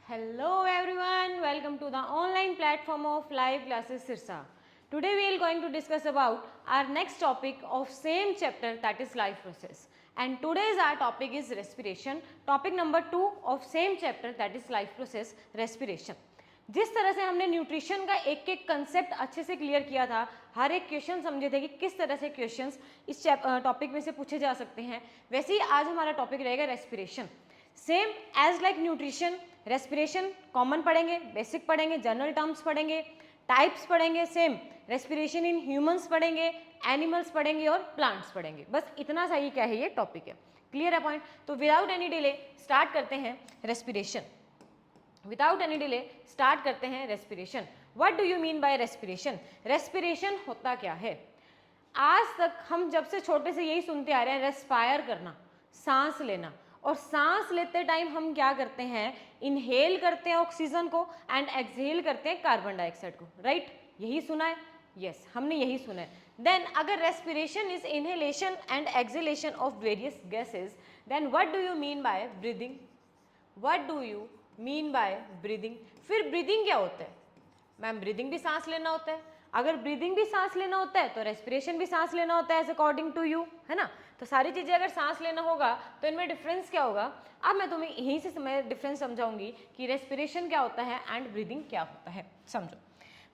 Hello everyone, welcome to the online platform of live classes Sirsa. Today we are going to discuss about our next topic of same chapter, that is life process. And today's our topic is respiration. Topic number 2 of same chapter, that is life process, respiration. जिस तरह से हमने nutrition का एक एक concept अच्छे से clear किया था, हर एक क्वेश्चन समझे थे कि किस तरह से क्वेश्चंस इस टॉपिक में से पूछे जा सकते हैं, वैसे ही आज हमारा टॉपिक रहेगा respiration. Same as like nutrition, respiration common पढ़ेंगे, बेसिक पढ़ेंगे, जनरल टर्म्स पढ़ेंगे, टाइप्स पढ़ेंगे, सेम रेस्पिरेशन इन ह्यूमंस पढ़ेंगे, एनिमल्स पढ़ेंगे और प्लांट्स पढ़ेंगे. बस इतना सा ही क्या है, ये टॉपिक है. क्लियर है पॉइंट? तो विदाउट एनी डिले स्टार्ट करते हैं respiration. Without any delay start करते हैं respiration. What do you mean bye respiration? Respiration होता क्या है? आज तक हम जब से छोटे से यही सुनते आ रहे हैं, रेस्पायर करना, सांस लेना. और सांस लेते टाइम हम क्या करते हैं? इनहेल करते हैं ऑक्सीजन को एंड एक्सहेल करते हैं कार्बन डाइऑक्साइड को. राइट? यही सुना है? यस, हमने यही सुना है. देन अगर respiration is inhalation and exhalation of various gases, then what do you mean by breathing? What do you mean by breathing? फिर ब्रीदिंग क्या होता है? मैम ब्रीदिंग भी सांस लेना होता है. अगर ब्रीदिंग भी सांस लेना होता है तो रेस्पिरेशन भी सांस लेना होता है, एज अकॉर्डिंग टू यू, है ना? तो सारी चीज़ें अगर सांस लेना होगा तो इनमें डिफरेंस क्या होगा? अब मैं तुम्हें यहीं से मैं डिफरेंस समझाऊंगी कि रेस्पिरेशन क्या होता है एंड ब्रीदिंग क्या होता है. समझो,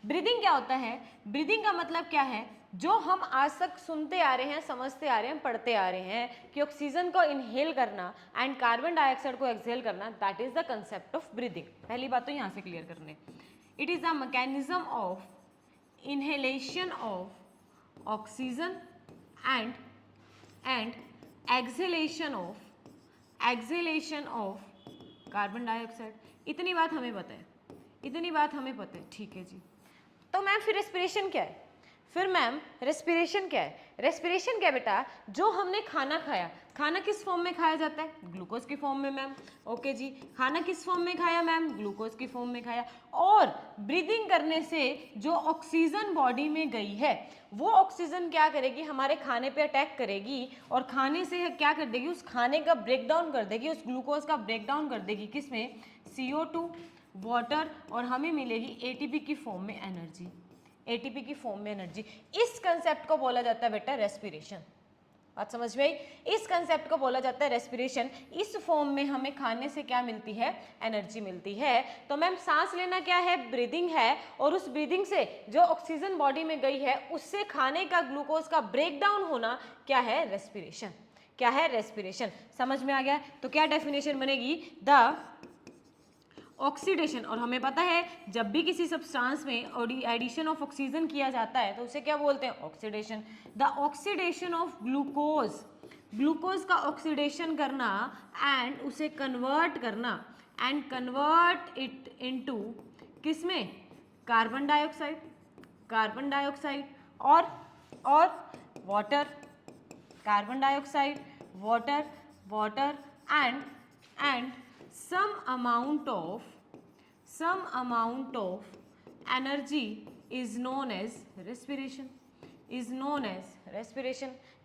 ब्रीदिंग क्या होता है? ब्रीदिंग का मतलब क्या है? जो हम आज तक सुनते आ रहे हैं, समझते आ रहे हैं, पढ़ते आ रहे हैं कि ऑक्सीजन को इनहेल करना एंड कार्बन डाइऑक्साइड को एक्सहेल करना, that is the concept of breathing. पहली बात तो यहाँ से क्लियर करने. It is the mechanism of inhalation of oxygen and exhalation of carbon dioxide. इतनी बात हमें पता है, इतनी बात हमें पता है. ठीक है जी. तो मैम फिर रेस्पिरेशन क्या है? फिर मैम रेस्पिरेशन क्या है? रेस्पिरेशन क्या है बेटा? जो हमने खाना खाया, खाना किस फॉर्म में खाया जाता है? ग्लूकोज की फॉर्म में मैम. ओके जी. खाना किस फॉर्म में खाया मैम? ग्लूकोज की फॉर्म में खाया. और ब्रीदिंग करने से जो ऑक्सीजन बॉडी में गई है, वो ऑक्सीजन क्या करेगी? हमारे खाने पे अटैक करेगी और खाने से क्या कर देगी? उस खाने का ब्रेक डाउन कर देगी, उस ग्लूकोज का ब्रेक डाउन कर देगी. किसमें? CO2, वाटर, और हमें मिलेगी एटीपी की फॉर्म में एनर्जी. एटीपी की फॉर्म में एनर्जी. इस कंसेप्ट को बोला जाता है बेटा रेस्पिरेशन. बात समझ में आई? इस कंसेप्ट को बोला जाता है रेस्पिरेशन. इस फॉर्म में हमें खाने से क्या मिलती है? एनर्जी मिलती है. तो मैम सांस लेना क्या है? ब्रीदिंग है. और उस ब्रीदिंग से जो ऑक्सीजन बॉडी में गई है, उससे खाने का ग्लूकोज का ब्रेक डाउन होना क्या है? रेस्पिरेशन. क्या है? रेस्पिरेशन. समझ में आ गया? तो क्या डेफिनेशन बनेगी? The oxidation. और हमें पता है जब भी किसी सब्सटेंस में एडिशन ऑफ ऑक्सीजन किया जाता है तो उसे क्या बोलते हैं? Oxidation. The oxidation of glucose, glucose का ऑक्सीडेशन करना एंड उसे कन्वर्ट करना एंड कन्वर्ट इट इनटू किसमें? Carbon dioxide. कार्बन डाइऑक्साइड और water. Carbon dioxide, water, water and some amount of energy is known as respiration.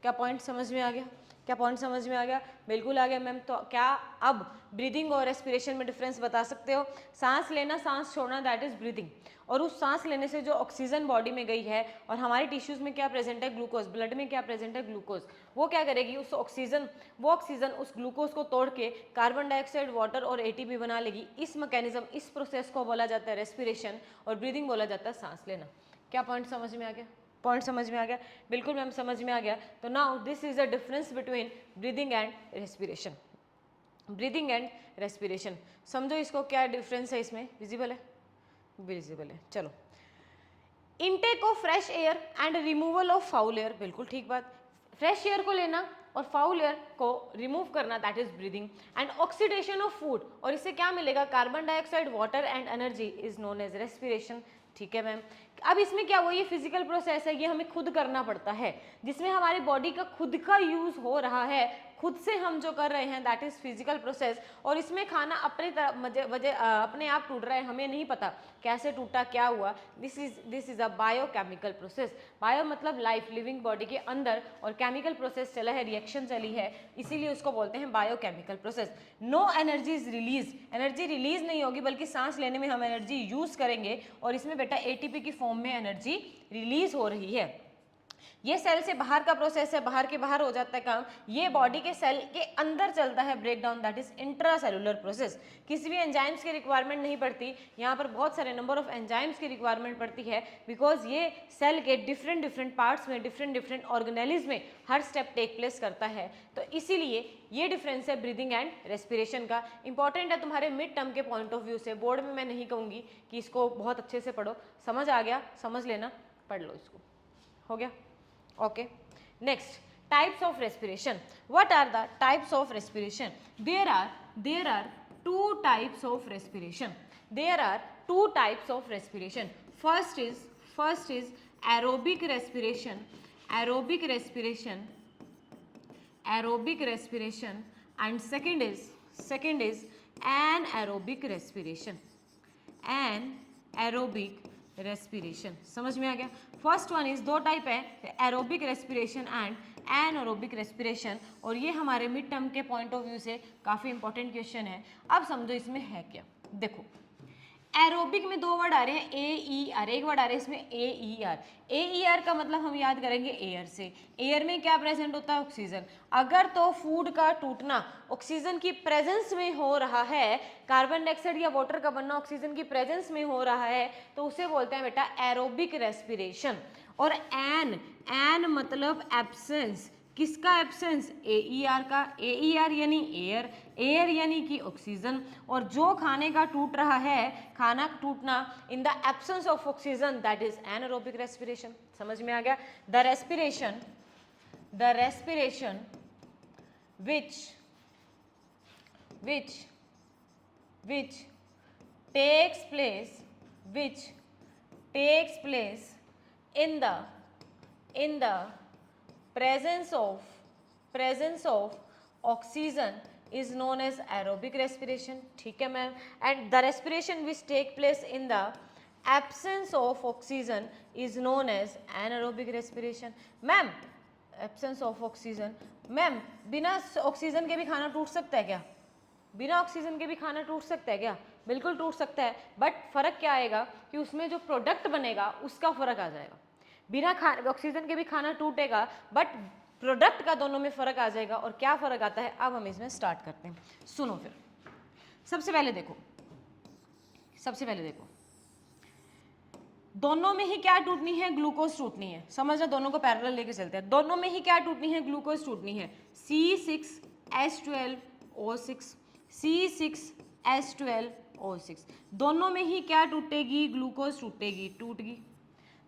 क्या point समझ में आ गया? क्या पॉइंट समझ में आ गया? बिल्कुल आ गया मैम. तो क्या अब ब्रीदिंग और रेस्पिरेशन में डिफरेंस बता सकते हो? सांस लेना, सांस छोड़ना, दैट इज ब्रीदिंग. और उस सांस लेने से जो ऑक्सीजन बॉडी में गई है और हमारे टिश्यूज में क्या प्रेजेंट है? ग्लूकोज. ब्लड में क्या प्रेजेंट है? ग्लूकोज. वो क्या करेगी? उस ऑक्सीजन उस ग्लूकोज को तोड़ के कार्बन डाइऑक्साइड, वाटर और एटीपी बना लेगी. इस मैकेनिज्म, इस प्रोसेस को बोला जाता है रेस्पिरेशन और ब्रीदिंग बोला जाता है सांस लेना. क्या पॉइंट समझ में आ गया? पॉइंट समझ में आ गया? बिल्कुल मैम समझ में आ गया. तो now this is the difference between breathing and respiration. Breathing and respiration समझो इसको. क्या डिफरेंस है इसमें? विजिबल है? विजिबल है. चलो, intake of fresh air and removal of foul air. बिल्कुल ठीक बात. फ्रेश एयर को लेना और फाउल एयर को रिमूव करना, that is breathing. And oxidation of food, और इससे क्या मिलेगा? Carbon dioxide, water and energy, is known as respiration. ठीक है मैम. अब इसमें क्या हुआ? ये फिजिकल प्रोसेस है, ये हमें खुद करना पड़ता है, जिसमें हमारी बॉडी का खुद का यूज हो रहा है. खुद से हम जो कर रहे हैं दैट इज फिजिकल प्रोसेस, और इसमें खाना अपनी अपने आप टूट रहा है, हमें नहीं पता कैसे टूटा क्या हुआ। This is a biochemical process. Bio मतलब लाइफ, लिविंग बॉडी के अंदर, और केमिकल प्रोसेस चला है, रिएक्शन चली है, इसीलिए उसको बोलते हैं biochemical process. No energy is release, energy release नहीं होगी बल्कि सांस लेने में हम एनर्जी यूज करेंगे, और इसमें बेटा एटीपी की फॉर्म में एनर्जी रिलीज हो रही है। ये सेल से बाहर का प्रोसेस है, बाहर के बाहर हो जाता है काम। ये बॉडी के सेल के अंदर चलता है break down, that is intracellular process. किसी भी एंजाइम्स की रिक्वायरमेंट नहीं पड़ती, यहाँ पर बहुत सारे नंबर ऑफ एंजाइम्स की रिक्वायरमेंट पड़ती है, बिकॉज ये सेल के डिफरेंट पार्ट्स में, डिफरेंट ऑर्गेनेलिज्म में हर स्टेप टेक प्लेस करता है। तो इसीलिए ये डिफरेंस है ब्रीदिंग एंड रेस्पिरेशन का। इंपॉर्टेंट है तुम्हारे मिड टर्म के पॉइंट ऑफ व्यू से। बोर्ड में मैं नहीं कहूँगी कि इसको बहुत अच्छे से पढ़ो, समझ आ गया समझ लेना, पढ़ लो इसको, हो गया। Okay, next, types of respiration. What are the types of respiration? There are two types of respiration. There are two types of respiration. First is aerobic respiration, aerobic respiration, and second is anaerobic respiration, anaerobic respiration. समझ में आ गया। First one is, दो type है, aerobic respiration and anaerobic respiration, और ये हमारे mid term के पॉइंट ऑफ व्यू से काफ़ी इंपॉर्टेंट क्वेश्चन है। अब समझो इसमें है क्या। देखो एरोबिक में दो वर्ड आ रहे हैं, ए ई आर, एक वर्ड आ रहा है इसमें ए ई आर। ए ई आर का मतलब हम याद करेंगे एयर से। एयर में क्या प्रेजेंट होता है? ऑक्सीजन। अगर तो फूड का टूटना ऑक्सीजन की प्रेजेंस में हो रहा है, कार्बन डाइऑक्साइड या वाटर का बनना ऑक्सीजन की प्रेजेंस में हो रहा है, तो उसे बोलते हैं बेटा एरोबिक रेस्पिरेशन। और एन मतलब एब्सेंस, किसका एब्सेंस? ए ई आर का। ए ई आर यानी एयर, एयर यानी कि ऑक्सीजन, और जो खाने का टूट रहा है, खाना टूटना इन the absence of oxygen, that is anaerobic respiration. समझ में आ गया। The respiration which takes place in the presence of oxygen is known as aerobic respiration. ठीक है ma'am. and the respiration which take place in the absence of oxygen is known as anaerobic respiration. Ma'am absence of oxygen, ma'am बिना oxygen के भी खाना टूट सकता है क्या? बिना ऑक्सीजन के भी खाना टूट सकता है क्या? बिल्कुल टूट सकता है, बट फर्क क्या आएगा कि उसमें जो प्रोडक्ट बनेगा उसका फर्क आ जाएगा। बिना ऑक्सीजन के भी खाना टूटेगा, बट प्रोडक्ट का दोनों में फर्क आ जाएगा। और क्या फर्क आता है अब हम इसमें स्टार्ट करते हैं। सुनो फिर, सबसे पहले देखो दोनों में ही क्या टूटनी है? ग्लूकोज टूटनी है। समझना, दोनों को पैरेलल लेके चलते हैं। दोनों में ही क्या टूटनी है? ग्लूकोज टूटनी है। C6H12O6, C6H12O6, दोनों में ही क्या टूटेगी? ग्लूकोज टूटेगी, टूट गई।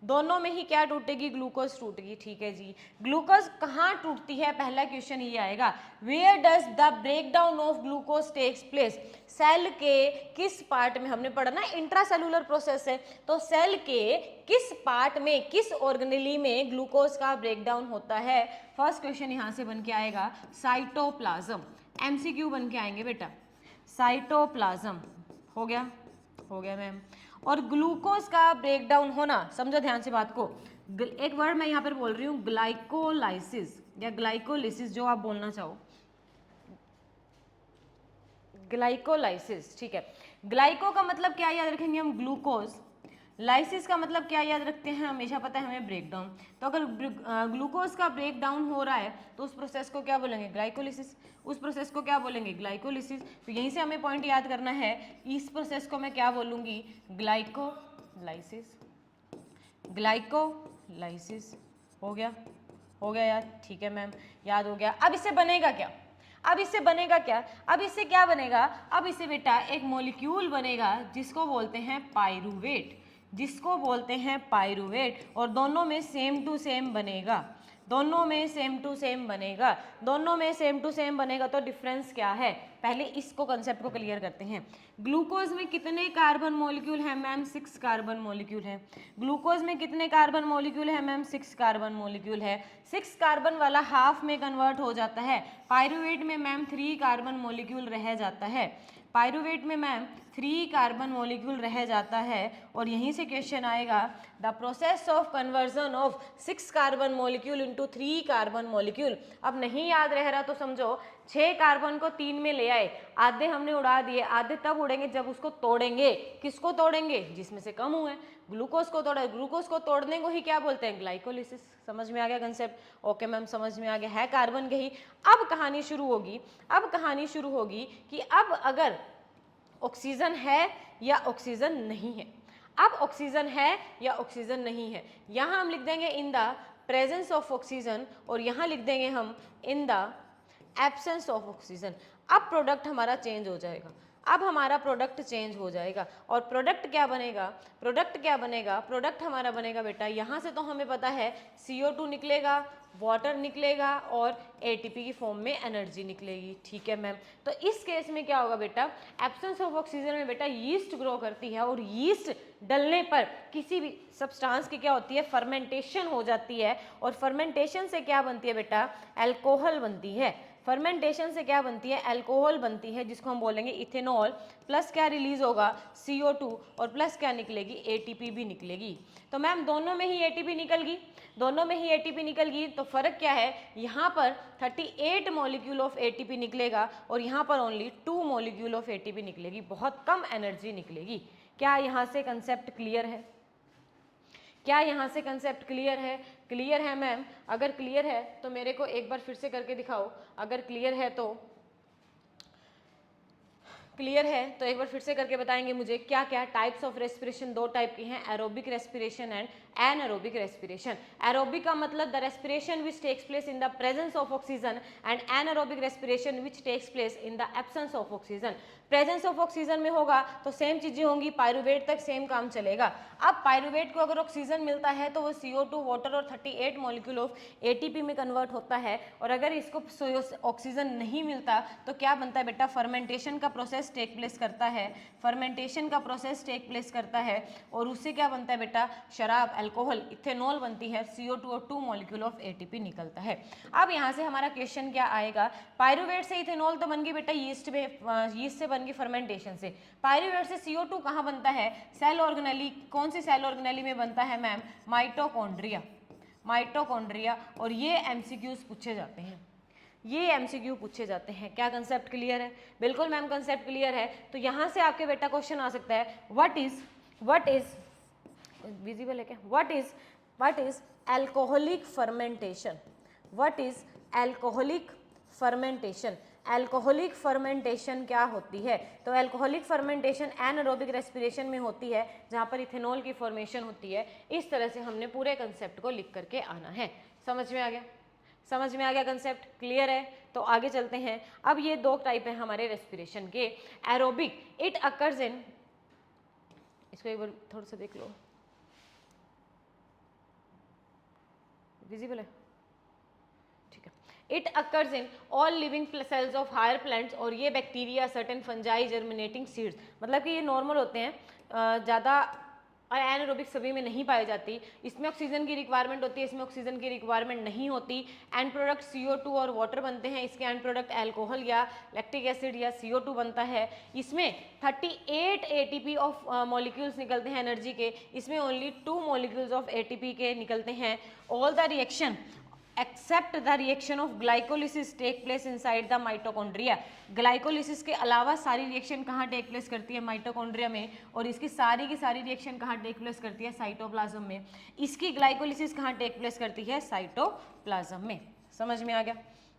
दोनों में ही क्या टूटेगी? ग्लूकोज टूटेगी। ठीक है जी। ग्लूकोज कहाँ टूटती है? पहला क्वेश्चन ये आएगा, where does the break down of glucose takes place? Cell के किस पार्ट में? हमने पढ़ा ना इंट्रासेलुलर प्रोसेस है, तो सेल के किस पार्ट में, किस ऑर्गेनेली में ग्लूकोज का ब्रेक डाउन होता है? फर्स्ट क्वेश्चन यहाँ से बन के आएगा, साइटोप्लाज्म। MCQ बन के आएंगे बेटा, साइटोप्लाज्म। हो गया मैम। और ग्लूकोज का ब्रेक डाउन होना, समझो ध्यान से बात को, एक वर्ड मैं यहाँ पर बोल रही हूँ, ग्लाइकोलाइसिस या ग्लाइकोलिसिस, जो आप बोलना चाहो, ग्लाइकोलाइसिस। ठीक है। ग्लाइको का मतलब क्या याद रखेंगे हम? ग्लूकोज। लाइसिस का मतलब क्या याद रखते हैं? हमेशा पता है हमें ब्रेक डाउन। तो अगर ग्लूकोज का ब्रेक डाउन हो रहा है तो उस प्रोसेस को क्या बोलेंगे? ग्लाइकोलिसिस। उस प्रोसेस को क्या बोलेंगे? ग्लाइकोलिसिस। तो यहीं से हमें पॉइंट याद करना है, इस प्रोसेस को मैं क्या बोलूँगी? ग्लाइकोलाइसिस। ग्लाइकोलाइसिस। हो गया यार। ठीक है मैम, याद हो गया। अब इससे बनेगा क्या? अब इससे क्या बनेगा? अब इससे बेटा एक मॉलिक्यूल बनेगा जिसको बोलते हैं पाइरूवेट, और दोनों में सेम टू सेम बनेगा। दोनों में सेम टू सेम बनेगा, दोनों में सेम टू सेम बनेगा तो डिफरेंस क्या है, पहले इसको कंसेप्ट को क्लियर करते हैं। ग्लूकोज में कितने कार्बन मॉलिक्यूल है मैम, 6 कार्बन मॉलिक्यूल है। ग्लूकोज में कितने कार्बन मॉलिक्यूल है मैम, 6 कार्बन मॉलिक्यूल है। 6 कार्बन वाला हाफ में कन्वर्ट हो जाता है। पायरुवेट में मैम 3 कार्बन मॉलिक्यूल रह जाता है, पायरुवेट में मैम 3 कार्बन मॉलिक्यूल रह जाता है। और यहीं से क्वेश्चन आएगा, the process of conversion of 6 carbon molecule into 3 carbon molecule. अब नहीं याद रह रहा तो समझो 6 कार्बन को 3 में ले आए, आधे हमने उड़ा दिए, आधे तब उड़ेंगे जब उसको तोड़ेंगे। किसको तोड़ेंगे, जिसमें से कम हुए, ग्लूकोज को तोड़ा। ग्लूकोज को तोड़ने को ही क्या बोलते हैं, ग्लाइकोलिसिस। समझ में आ गया कंसेप्ट, ओके मैम समझ में आ गया, है कार्बन के ही। अब कहानी शुरू होगी, अब कहानी शुरू होगी कि अब अगर ऑक्सीजन है या ऑक्सीजन नहीं है, अब ऑक्सीजन है या ऑक्सीजन नहीं है। यहाँ हम लिख देंगे इन द प्रेजेंस ऑफ ऑक्सीजन और यहाँ लिख देंगे हम इन द एब्सेंस ऑफ ऑक्सीजन। अब प्रोडक्ट हमारा चेंज हो जाएगा, अब हमारा प्रोडक्ट चेंज हो जाएगा। और प्रोडक्ट क्या बनेगा, प्रोडक्ट क्या बनेगा, प्रोडक्ट हमारा बनेगा बेटा, यहाँ से तो हमें पता है CO2 निकलेगा, वाटर निकलेगा और ATP की फॉर्म में एनर्जी निकलेगी। ठीक है मैम, तो इस केस में क्या होगा बेटा, एब्सेंस ऑफ ऑक्सीजन में बेटा यीस्ट ग्रो करती है और यीस्ट डलने पर किसी भी सब्सटेंस की क्या होती है, फर्मेंटेशन हो जाती है। और फर्मेंटेशन से क्या बनती है बेटा, अल्कोहल बनती है। फर्मेंटेशन से क्या बनती है, अल्कोहल बनती है, जिसको हम बोलेंगे इथेनॉल। प्लस क्या रिलीज होगा, CO2 और प्लस क्या निकलेगी, ATP भी निकलेगी। तो मैम दोनों में ही ATP निकल गई, दोनों में ही ATP निकल गई। तो फर्क क्या है, यहाँ पर 38 मॉलिक्यूल ऑफ ATP निकलेगा और यहाँ पर ओनली 2 मॉलिक्यूल ऑफ ATP निकलेगी, बहुत कम एनर्जी निकलेगी। क्या यहाँ से कंसेप्ट क्लियर है, क्या यहाँ से कंसेप्ट क्लियर है, क्लियर है मैम। अगर क्लियर है तो मेरे को एक बार फिर से करके दिखाओ, अगर क्लियर है तो, क्लियर है तो एक बार फिर से करके बताएंगे मुझे क्या क्या टाइप्स ऑफ रेस्पिरेशन, 2 टाइप की हैं, aerobic respiration and anaerobic respiration. Aerobic का मतलब the respiration which takes place in the presence of oxygen and anaerobic respiration which takes place in the absence of oxygen. Presence of oxygen में होगा तो same चीजें होंगी, pyruvate तक same काम चलेगा। अब पायरुवेट को अगर ऑक्सीजन मिलता है तो वो CO2, वाटर और 38 मॉलिक्यूल ऑफ ATP में कन्वर्ट होता है। और अगर इसको ऑक्सीजन नहीं मिलता तो क्या बनता है बेटा, फर्मेंटेशन का प्रोसेस टेक प्लेस करता है, फर्मेंटेशन का प्रोसेस टेक प्लेस करता है और उससे क्या बनता है बेटा, शराब, अल्कोहल, इथेनॉल बनती है, CO2 और 2 मॉलिक्यूल ऑफ ATP निकलता है। अब यहाँ से हमारा क्वेश्चन क्या आएगा, पायरुवेट से इथेनॉल तो बन गई बेटा यीस्ट में, यीस्ट से बन गई फर्मेंटेशन से। पायरुवेट से CO2 कहाँ बनता है, सेल ऑर्गेनेली। कौन सी सेल ऑर्गेनेली में बनता है मैम, माइटोकॉन्ड्रिया, माइटोकॉन्ड्रिया। और ये MCQs पूछे जाते हैं, ये MCQ पूछे जाते हैं। क्या कंसेप्ट क्लियर है, बिल्कुल मैम कंसेप्ट क्लियर है। तो यहाँ से आपके बेटा क्वेश्चन आ सकता है, व्हाट इज विजिबल है क्या, what is alcoholic fermentation, what is alcoholic fermentation. Alcoholic fermentation क्या होती है, तो अल्कोहलिक फर्मेंटेशन एनारोबिक रेस्पिरेशन में होती है, जहाँ पर इथेनॉल की फॉर्मेशन होती है। इस तरह से हमने पूरे कंसेप्ट को लिख करके आना है। समझ में आ गया, समझ में आ गया कंसेप्ट, क्लियर है। तो आगे चलते हैं। अब ये 2 टाइप है हमारे रेस्पिरेशन के। एरोबिक, इट अकर्स इन, इसको एक बार थोड़ा सा देख लो, विजिबल है, ठीक है। It occurs in all living cells of higher plants, और ये bacteria, certain fungi, germinating seeds, मतलब कि ये नॉर्मल होते हैं, ज़्यादा एनारोबिक सभी में नहीं पाई जाती। इसमें ऑक्सीजन की रिक्वायरमेंट होती है, इसमें ऑक्सीजन की रिक्वायरमेंट नहीं होती। एंड प्रोडक्ट CO2 और वाटर बनते हैं, इसके एंड प्रोडक्ट अल्कोहल या लैक्टिक एसिड या CO2 बनता है। इसमें 38 ATP ऑफ मॉलिक्यूल्स निकलते हैं एनर्जी के, इसमें ओनली 2 मॉलिक्यूल्स ऑफ ATP के निकलते हैं। All the reaction except the reaction of glycolysis take place inside the mitochondria. Glycolysis के अलावा सारी रिएक्शन कहाँ टेक प्लेस करती है, माइटोकॉन्ड्रिया में, और इसकी सारी की सारी रिएक्शन कहाँ टेक प्लेस करती है, साइटोप्लाज्म में। इसकी ग्लाइकोलिसिस कहाँ टेक प्लेस करती है, साइटोप्लाज्म में। समझ में आ गया,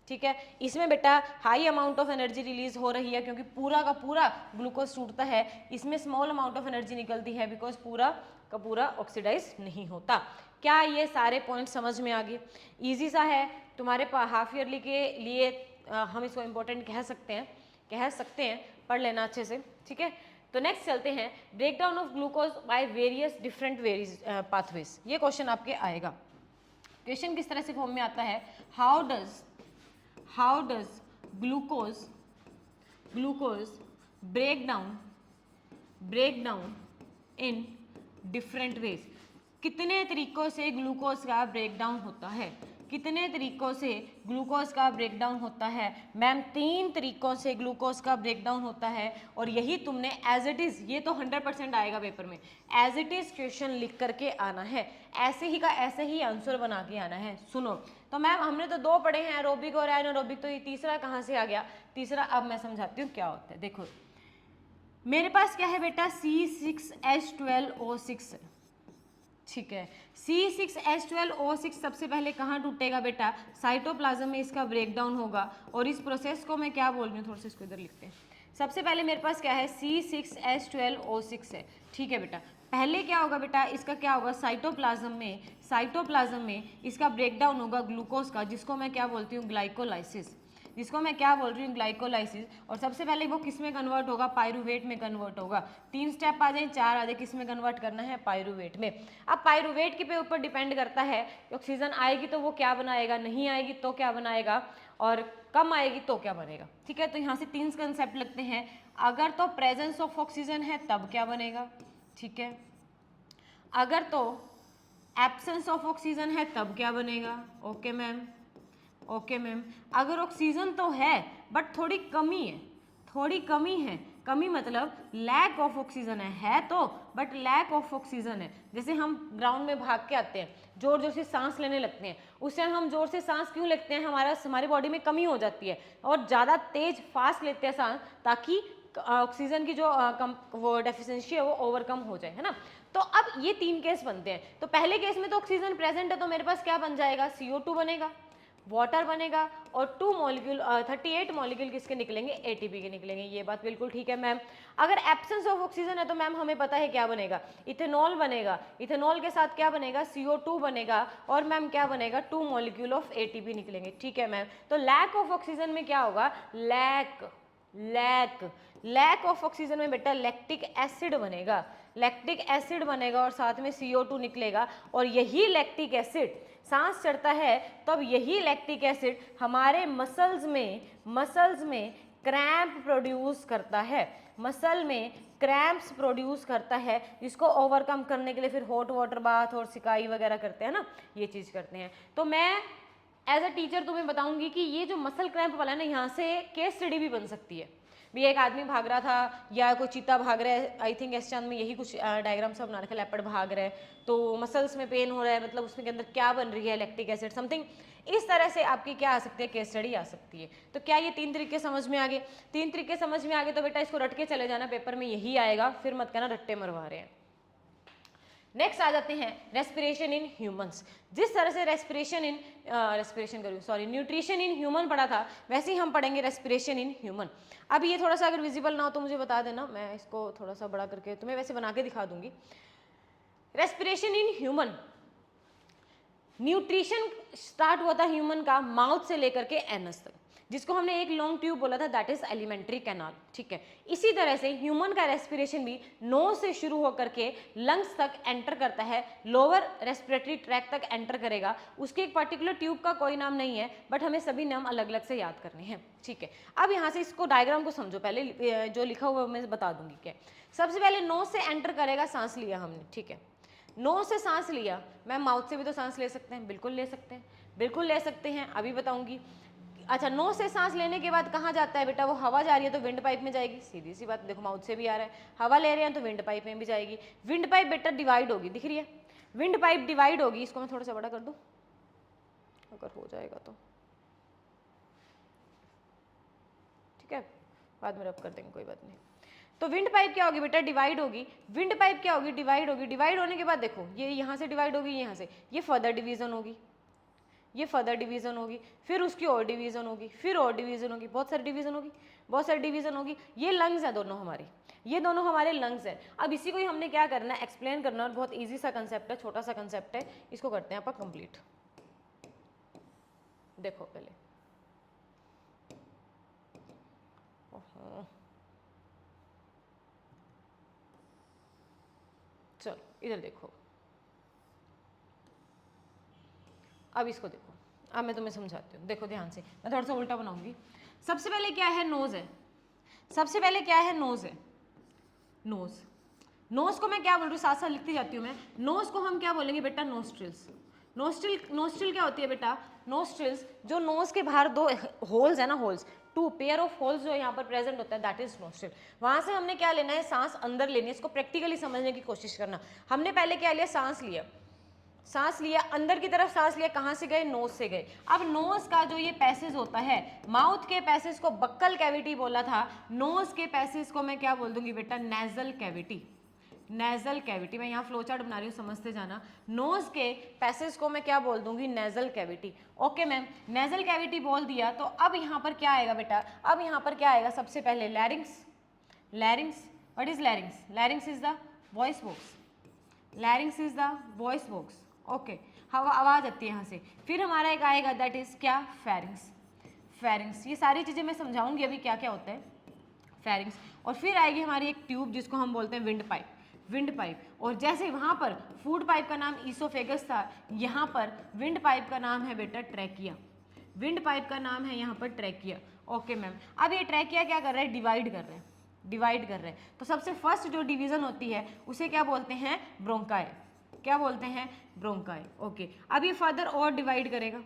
ठीक है। इसमें बेटा high amount of energy release हो रही है क्योंकि पूरा का पूरा ग्लूकोज टूटता है। इसमें स्मॉल अमाउंट ऑफ एनर्जी निकलती है बिकॉज पूरा का पूरा ऑक्सीडाइज नहीं होता। क्या ये सारे पॉइंट समझ में आ गए? इजी सा है तुम्हारे हाफ ईयरली के लिए, हम इसको इम्पोर्टेंट कह सकते हैं, पढ़ लेना अच्छे से, ठीक है। तो नेक्स्ट चलते हैं, break down of glucose by various different pathways. ये क्वेश्चन आपके आएगा, क्वेश्चन किस तरह से फॉर्म में आता है, how does glucose break down in different ways. कितने तरीकों से ग्लूकोज का ब्रेकडाउन होता है, कितने तरीकों से ग्लूकोज का ब्रेकडाउन होता है मैम, 3 तरीकों से ग्लूकोज का ब्रेकडाउन होता है। और यही तुमने एज इट इज, ये तो 100% आएगा पेपर में, एज इट इज क्वेश्चन लिख करके आना है, ऐसे ही का ऐसे ही आंसर बना के आना है। सुनो तो मैम हमने तो 2 पढ़े हैं, एरोबिक और एनारोबिक, तो ये तीसरा कहाँ से आ गया, तीसरा अब मैं समझाती हूँ क्या होता है। देखो मेरे पास क्या है बेटा, C6H12O6, ठीक है। C6H12O6 सबसे पहले कहाँ टूटेगा बेटा, साइटोप्लाज्म में इसका ब्रेकडाउन होगा। और इस प्रोसेस को मैं क्या बोल रही हूँ, थोड़ा सा इसको इधर लिखते हैं। सबसे पहले मेरे पास क्या है, C6H12O6 है, ठीक है बेटा। पहले क्या होगा बेटा, इसका क्या होगा, साइटोप्लाज्म में इसका ब्रेकडाउन होगा ग्लूकोज का, जिसको मैं क्या बोलती हूँ, ग्लाइकोलाइसिस, जिसको मैं क्या बोल रही हूँ, ग्लाइकोलाइसिस। और सबसे पहले वो किस में कन्वर्ट होगा, पायरुवेट में कन्वर्ट होगा। 3 स्टेप आ जाए, 4 आ जाए, किस में कन्वर्ट करना है, पायरुवेट में। अब पायरुवेट के ऊपर डिपेंड करता है, ऑक्सीजन आएगी तो वो क्या बनाएगा, नहीं आएगी तो क्या बनाएगा, और कम आएगी तो क्या बनेगा, ठीक है। तो यहाँ से 3 कंसेप्ट लगते हैं। अगर तो प्रेजेंस ऑफ ऑक्सीजन है तब क्या बनेगा, ठीक है। अगर तो एब्सेंस ऑफ ऑक्सीजन है तब क्या बनेगा, ओके मैम, ओके मैम। अगर ऑक्सीजन तो है बट थोड़ी कमी है, कमी मतलब लैक ऑफ ऑक्सीजन है तो बट लैक ऑफ ऑक्सीजन है। जैसे हम ग्राउंड में भाग के आते हैं, जोर जोर से सांस लेने लगते हैं, उस टाइम हम जोर से सांस क्यों लेते हैं, हमारी बॉडी में कमी हो जाती है और ज़्यादा तेज फास्ट लेते हैं सांस, ताकि ऑक्सीजन की जो वो डेफिशिएंसी है वो ओवरकम हो जाए, है ना। तो अब ये 3 केस बनते हैं। तो पहले केस में तो ऑक्सीजन प्रेजेंट है, तो मेरे पास क्या बन जाएगा, CO2 बनेगा, वाटर बनेगा, और 38 मॉलिक्यूल किसके निकलेंगे, ATP के निकलेंगे। ये बात बिल्कुल ठीक है मैम। अगर एब्सेंस ऑफ ऑक्सीजन है तो मैम हमें पता है क्या बनेगा, इथेनॉल बनेगा, इथेनॉल के साथ क्या बनेगा, CO2 बनेगा, और मैम क्या बनेगा, 2 मॉलिक्यूल ऑफ ATP निकलेंगे, ठीक है मैम। तो लैक ऑफ ऑक्सीजन में क्या होगा, लैक ऑफ ऑक्सीजन में बेटा लैक्टिक एसिड बनेगा, और साथ में CO2 निकलेगा। और यही लैक्टिक एसिड, सांस चढ़ता है तब यही लैक्टिक एसिड हमारे मसल्स में क्रैम्प प्रोड्यूस करता है, मसल में क्रैम्प्स प्रोड्यूस करता है, जिसको ओवरकम करने के लिए फिर हॉट वाटर बाथ और सिकाई वगैरह करते हैं ना, ये चीज़ करते हैं। तो मैं एज अ टीचर तुम्हें बताऊंगी कि ये जो मसल क्रैम्प वाला है ना, यहाँ से केस स्टडी भी बन सकती है। भी एक आदमी भाग रहा था या कोई चीता भाग रहा है, आई थिंक एस चांद में यही कुछ डायग्राम सब बना रखा है, लेपर्ड भाग रहा है तो मसल्स में पेन हो रहा है, मतलब उसके अंदर क्या बन रही है, लैक्टिक एसिड समथिंग, इस तरह से आपकी क्या आ सकती है, केस स्टडी आ सकती है। तो क्या ये 3 तरीके समझ में आ गए, 3 तरीके समझ में आ गए तो बेटा इसको रट के चले जाना, पेपर में यही आएगा, फिर मत कहना रट्टे मरवा रहे हैं। नेक्स्ट आ जाते हैं रेस्पिरेशन इन ह्यूमंस। जिस तरह से न्यूट्रिशन इन ह्यूमन पढ़ा था, वैसे ही हम पढ़ेंगे रेस्पिरेशन इन ह्यूमन। अब ये थोड़ा सा अगर विजिबल ना हो तो मुझे बता देना, मैं इसको थोड़ा सा बड़ा करके तुम्हें वैसे बना के दिखा दूंगी। Respiration in human, nutrition start हुआ था ह्यूमन का माउथ से लेकर के एनस तक, जिसको हमने एक लॉन्ग ट्यूब बोला था, दैट इज एलिमेंट्री कैनाल, ठीक है। इसी तरह से ह्यूमन का रेस्पिरेशन भी नोज से शुरू होकर के लंग्स तक एंटर करता है, लोअर रेस्पिरेटरी ट्रैक तक एंटर करेगा। उसके एक पर्टिकुलर ट्यूब का कोई नाम नहीं है, बट हमें सभी नाम अलग अलग से याद करने हैं, ठीक है। अब यहाँ से इसको डायग्राम को समझो, पहले जो लिखा हुआ मैं बता दूंगी क्या। सबसे पहले नोज से एंटर करेगा, सांस लिया हमने, ठीक है, नोज से सांस लिया। मैम माउथ से भी तो सांस ले सकते हैं, बिल्कुल ले सकते हैं, अभी बताऊंगी। अच्छा, नोज से सांस लेने के बाद कहाँ जाता है बेटा, वो हवा जा रही है तो विंड पाइप में जाएगी, सीधी सी बात, देखो माउथ से भी आ रहा है, हवा ले रहे हैं तो विंड पाइप में भी जाएगी। विंड पाइप बेटा डिवाइड होगी, दिख रही है, विंड पाइप डिवाइड होगी। इसको मैं थोड़ा सा बड़ा कर दूं अगर हो जाएगा तो, ठीक है, बाद में रब कर देंगे, कोई बात नहीं। तो विंड पाइप क्या होगी बेटा, डिवाइड होगी। विंड पाइप क्या होगी, डिवाइड होगी। डिवाइड होने के बाद देखो ये यहाँ से डिवाइड होगी, यहाँ से ये फर्दर डिवीजन होगी, ये फर्दर डिवीजन होगी, फिर उसकी और डिवीजन होगी, फिर और डिवीजन होगी, बहुत सारी डिवीजन होगी। ये लंग्स है दोनों हमारे, ये दोनों हमारे लंग्स है। अब इसी को ही हमने क्या करना है, एक्सप्लेन करना, और बहुत ईजी सा कंसेप्ट है, छोटा सा कंसेप्ट है, इसको करते हैं अपन कंप्लीट। देखो पहले, चलो इधर देखो। अब इसको देखो, अब मैं तुम्हें समझाती हूँ, देखो ध्यान से, मैं थोड़ा सा उल्टा बनाऊंगी। सबसे पहले क्या है, नोज है, सबसे पहले क्या है, नोज है, नोज, नोज को मैं क्या बोल रही हूँ, साथ साथ लिखती जाती हूँ मैं, नोज को हम क्या बोलेंगे बेटा, नोस्ट्रिल्स। नोस्ट्रिल क्या होती है बेटा, नोस्ट्रिल्स जो नोज के बाहर दो होल्स है ना, holes, two pair of holes जो यहाँ पर प्रेजेंट होता है, दैट इज नोस्ट्रिल। वहां से हमने क्या लेना है, सांस अंदर लेनी है, इसको प्रैक्टिकली समझने की कोशिश करना। हमने पहले क्या लिया, सांस लिया, सांस लिया, अंदर की तरफ सांस लिया, कहाँ से गए, नोज से गए। अब नोज का जो ये पैसेज होता है, माउथ के पैसेज को बक्कल कैविटी बोला था, नोज के पैसेज को मैं क्या बोल दूंगी बेटा, नेजल कैविटी। नेजल कैविटी, मैं यहाँ फ्लो चार्ट बना रही हूँ, समझते जाना। नोज के पैसेज को मैं क्या बोल दूंगी, nasal cavity. Okay ma'am, nasal cavity बोल दिया, तो अब यहाँ पर क्या आएगा बेटा, अब यहाँ पर क्या आएगा, सबसे पहले लैरिंग्स। लैरिंग्स, what is लैरिंग्स, लैरिंग्स is the voice box, लैरिंग्स is the voice box. Okay, हवा आवाज आती है यहाँ से। फिर हमारा एक आएगा, दैट इज क्या, फेरिंग्स। फेरिंग्स, ये सारी चीजें मैं समझाऊंगी अभी क्या क्या होता है, फेरिंग्स। और फिर आएगी हमारी एक ट्यूब जिसको हम बोलते हैं विंड पाइप, विंड पाइप। और जैसे वहाँ पर फूड पाइप का नाम ईसोफेगस था, यहाँ पर विंड पाइप का नाम है बेटा ट्रैकिया, विंड पाइप का नाम है यहाँ पर ट्रैकिया। ओके मैम, अब ये ट्रैकिया क्या कर रहा है, डिवाइड कर रहे हैं, डिवाइड कर रहे हैं। तो सबसे फर्स्ट जो डिवीजन होती है उसे क्या बोलते हैं, ब्रोंकाई, क्या बोलते हैं, ब्रोंकाई। ओके, अब ये फर्दर और डिवाइड करेगा,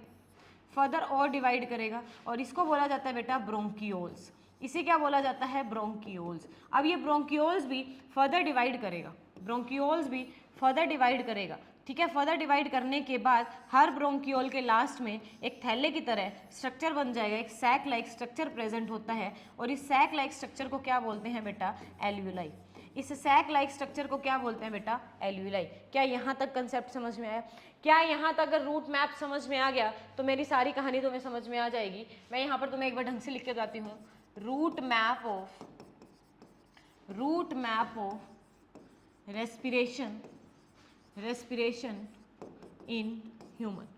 फर्दर और डिवाइड करेगा, और इसको बोला जाता है बेटा ब्रोंकियोल्स, इसे क्या बोला जाता है, ब्रोंकियोल्स। अब ये ब्रोंकियोल्स भी फर्दर डिवाइड करेगा, ब्रोंकियोल्स भी फर्दर डिवाइड करेगा, ठीक है। फर्दर डिवाइड करने के बाद हर ब्रोंकियोल के लास्ट में एक थैले की तरह स्ट्रक्चर बन जाएगा, एक सैक लाइक स्ट्रक्चर प्रेजेंट होता है, और इस सैक लाइक स्ट्रक्चर को क्या बोलते हैं बेटा, एल्यूलाई। इस सैक लाइक स्ट्रक्चर को क्या बोलते हैं बेटा, एल्यूलाई। क्या यहाँ तक कंसेप्ट समझ में आया? क्या यहाँ तक अगर रूट मैप समझ में आ गया तो मेरी सारी कहानी तुम्हें समझ में आ जाएगी। मैं यहाँ पर तुम्हें एक बार ढंग से लिख के जाती हूँ, route map of respiration, respiration in human,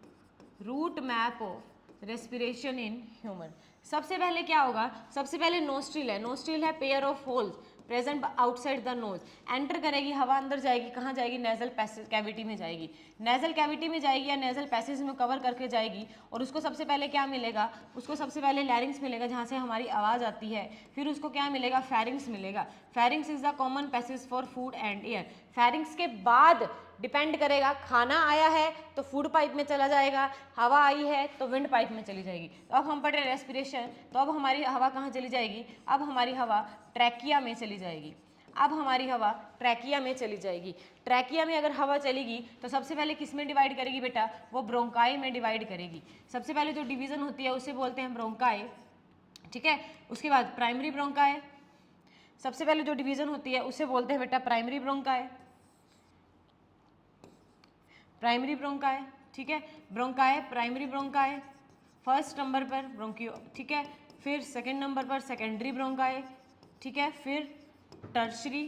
route map of respiration in human. सबसे पहले क्या होगा, सबसे पहले नोस्ट्रिल है, नोस्ट्रिल है pair of holes present outside the nose. Enter करेगी, हवा अंदर जाएगी, कहाँ जाएगी, नेजल पैसेज कैविटी में जाएगी, नेजल कैविटी में जाएगी या नेजल पैसेज में कवर करके जाएगी। और उसको सबसे पहले क्या मिलेगा, उसको सबसे पहले लैरिंग्स मिलेगा जहाँ से हमारी आवाज़ आती है। फिर उसको क्या मिलेगा, फेरिंग्स मिलेगा। Pharynx is the common passage for food and air. Pharynx के बाद डिपेंड करेगा, खाना आया है तो फूड पाइप में चला जाएगा, हवा आई है तो विंड पाइप में चली जाएगी। तो अब हम पढ़ रहे रेस्पिरेशन, तो अब हमारी हवा कहाँ चली जाएगी, अब हमारी हवा ट्रैकिया में चली जाएगी, अब हमारी हवा ट्रैकिया में चली जाएगी। ट्रैकिया में अगर हवा चलेगी तो सबसे पहले किस में डिवाइड करेगी बेटा, वो ब्रोंकाई में डिवाइड करेगी। सबसे पहले जो डिवीजन होती है उसे बोलते हैं ब्रोंकाई, ठीक है। उसके बाद प्राइमरी ब्रोंकाई, सबसे पहले जो डिवीजन होती है उसे बोलते हैं बेटा प्राइमरी ब्रोंकाई, प्राइमरी ब्रोंकाई, ठीक है। Bronchi, primary bronchi, first number पर ब्रोंकियो, ठीक है। फिर सेकंड नंबर पर सेकेंडरी ब्रोंकाई, ठीक है। फिर टर्शरी,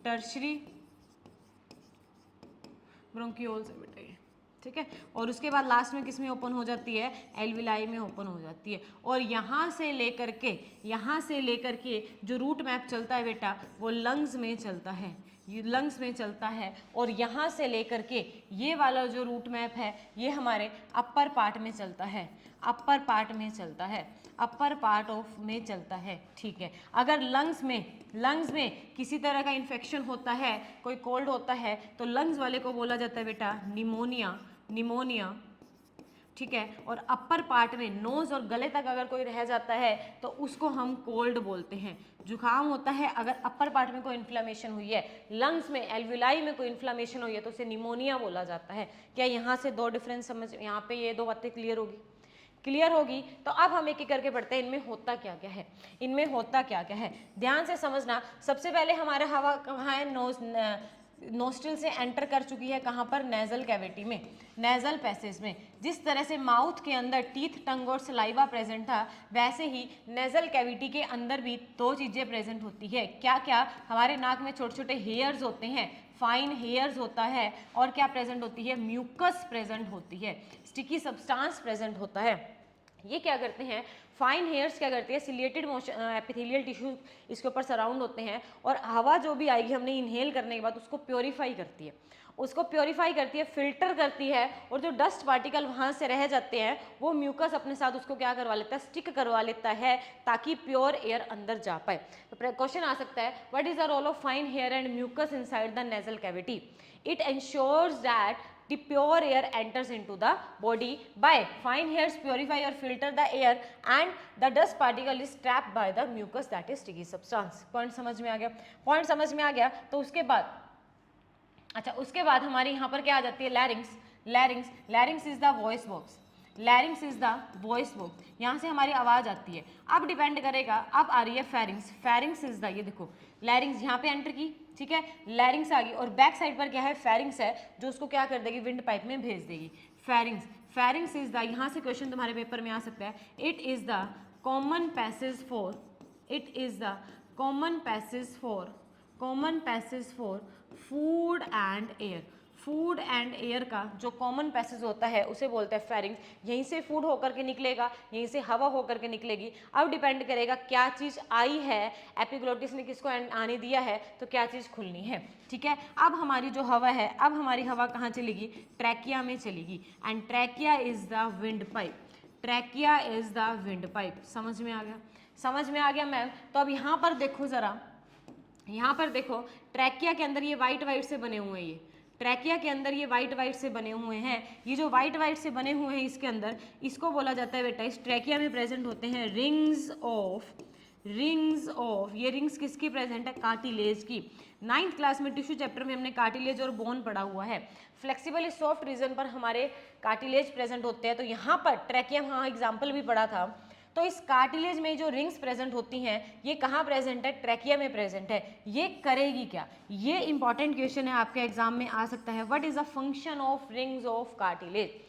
टर्शरी ब्रोंकियोल्स बेटा ये, ठीक है। और उसके बाद लास्ट में किस में ओपन हो जाती है, एल्विलाई में ओपन हो जाती है। और यहाँ से लेकर के जो रूट मैप चलता है बेटा वो लंग्स में चलता है, ये लंग्स में चलता है। और यहाँ से लेकर के ये वाला जो रूट मैप है ये हमारे अपर पार्ट में चलता है, अपर पार्ट में चलता है, अपर पार्ट ऑफ में चलता है, ठीक है। अगर लंग्स में किसी तरह का इन्फेक्शन होता है, कोई कोल्ड होता है, तो लंग्स वाले को बोला जाता है बेटा निमोनिया, निमोनिया, ठीक है। और अपर पार्ट में नोज और गले तक अगर कोई रह जाता है तो उसको हम कोल्ड बोलते हैं। जुकाम होता है अगर अपर पार्ट में कोई इन्फ्लामेशन हुई है, लंग्स में एल्विलाई में कोई इन्फ्लामेशन हुई है तो उसे निमोनिया बोला जाता है। क्या यहाँ से दो डिफरेंस समझ, यहाँ पे ये दो बातें क्लियर होगी, क्लियर होगी। तो अब हम एक एक करके पढ़ते हैं इनमें होता क्या क्या है, इनमें होता क्या क्या है, ध्यान से समझना। सबसे पहले हमारा हवा कहाँ है, नोस्ट्रिल से एंटर कर चुकी है, कहाँ पर, नेजल कैविटी में, नेजल पैसेज में। जिस तरह से माउथ के अंदर टीथ, टंग और सलाइवा प्रेजेंट था, वैसे ही नेजल कैविटी के अंदर भी दो चीजें प्रेजेंट होती है। क्या क्या, हमारे नाक में छोटे छोटे हेयर्स होते हैं, फाइन हेयर्स होता है, और क्या प्रेजेंट होती है, म्यूकस प्रेजेंट होती है, स्टिकी सब्सटेंस प्रेजेंट होता है। ये क्या करते हैं, फाइन हेयर्स क्या करते हैं, सिलिएटेड मोशन एपिथेलियल टिश्यू इसके ऊपर सराउंड होते हैं और हवा जो भी आएगी हमने इनहेल करने के बाद उसको प्योरीफाई करती है, उसको प्योरीफाई करती है, फिल्टर करती है और जो डस्ट पार्टिकल वहाँ से रह जाते हैं वो म्यूकस अपने साथ उसको क्या करवा लेता है, स्टिक करवा लेता है ताकि प्योर एयर अंदर जा पाए। तो क्वेश्चन आ सकता है, what is the role of fine hair and mucus inside the nasal cavity? It ensures that the pure air enters into the body by fine hairs purify or filter the air and the dust particle is trapped by the mucus that is sticky substance। Point समझ में आ गया, point समझ में आ गया। तो उसके बाद अच्छा उसके बाद हमारी यहाँ पर क्या आ जाती है, लैरिंग्स। लैरिंग्स, लैरिंग्स is the voice box, लैरिंग्स is the voice box, यहाँ से हमारी आवाज आती है। अब डिपेंड करेगा, अब आ रही है फेरिंग्स, फेरिंग्स इज द, ये देखो लैरिंग्स यहाँ पे एंटर की, ठीक है, लैरिंग्स आ गई और बैक साइड पर क्या है, फेरिंग्स है जो उसको क्या कर देगी, विंड पाइप में भेज देगी। फेरिंग्स, फेरिंग्स इज द, यहाँ से क्वेश्चन तुम्हारे पेपर में आ सकता है, it is the common passage for, it is the common passage for, common passage for food and air. Food and air का जो कॉमन पैसेज होता है उसे बोलते हैं फेरिंग्स। यहीं से फूड होकर के निकलेगा, यहीं से हवा होकर के निकलेगी। अब डिपेंड करेगा क्या चीज़ आई है, एपिग्लोटिस ने किसको आने दिया है तो क्या चीज़ खुलनी है, ठीक है। अब हमारी जो हवा है, अब हमारी हवा कहाँ चलेगी, ट्रैकिया में चलेगी and trachea is the wind pipe, trachea is the wind pipe. समझ में आ गया, समझ में आ गया मैम। तो अब यहाँ पर देखो ज़रा, यहाँ पर देखो ट्रैकिया के अंदर ये वाइट वाइट से बने हुए हैं, ये ट्रैकिया के अंदर ये वाइट वाइट से बने हुए हैं। ये जो वाइट वाइट से बने हुए हैं इसके अंदर, इसको बोला जाता है बेटा, इस ट्रैकिया में प्रेजेंट होते हैं रिंग्स ऑफ, रिंग्स ऑफ, ये रिंग्स किसकी प्रेजेंट है, कार्टिलेज की। 9th क्लास में टिश्यू चैप्टर में हमने कार्टिलेज और बोन पढ़ा हुआ है। फ्लेक्सिबल सॉफ्ट रीजन पर हमारे कार्टिलेज प्रेजेंट होते हैं, तो यहाँ पर ट्रैकिया, हाँ एग्जाम्पल भी पढ़ा था। तो इस कार्टिलेज में जो रिंग्स प्रेजेंट होती हैं ये कहाँ प्रेजेंट है, ट्रैकिया में प्रेजेंट है। ये करेगी क्या, ये इंपॉर्टेंट क्वेश्चन है, आपके एग्जाम में आ सकता है। What is the function of rings of cartilage?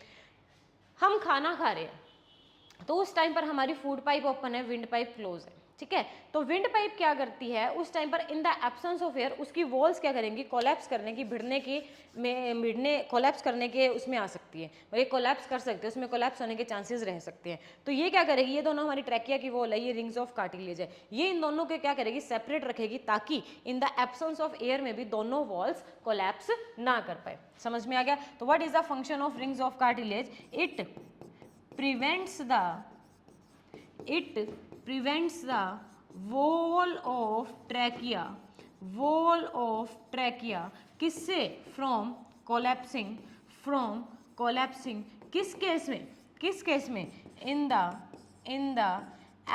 हम खाना खा रहे हैं तो उस टाइम पर हमारी फूड पाइप ओपन है, विंड पाइप क्लोज है, ठीक है। तो विंड पाइप क्या करती है उस टाइम पर, इन द एब्सेंस ऑफ एयर उसकी वॉल्स क्या करेंगी, कोलैप्स करने की, भिड़ने की, में भिड़ने कोलैप्स करने के उसमें आ सकती है, और ये कोलैप्स कर सकते हैं, उसमें कोलैप्स होने के चांसेस रह सकते हैं। तो ये क्या करेगी, ये दोनों हमारी ट्रैकिया की वॉल है, ये रिंग्स ऑफ कार्टिलेज है, ये इन दोनों के क्या करेगी, सेपरेट रखेगी ताकि इन द एब्सेंस ऑफ एयर में भी दोनों वॉल्स कोलैप्स ना कर पाए। समझ में आ गया। तो what is the function of rings of cartilage? It prevents the wall of trachea, wall of trachea किससे, फ्रॉम कोलैप्सिंग, फ्रॉम कोलैप्सिंग। किस केस में, किस केस में, इन द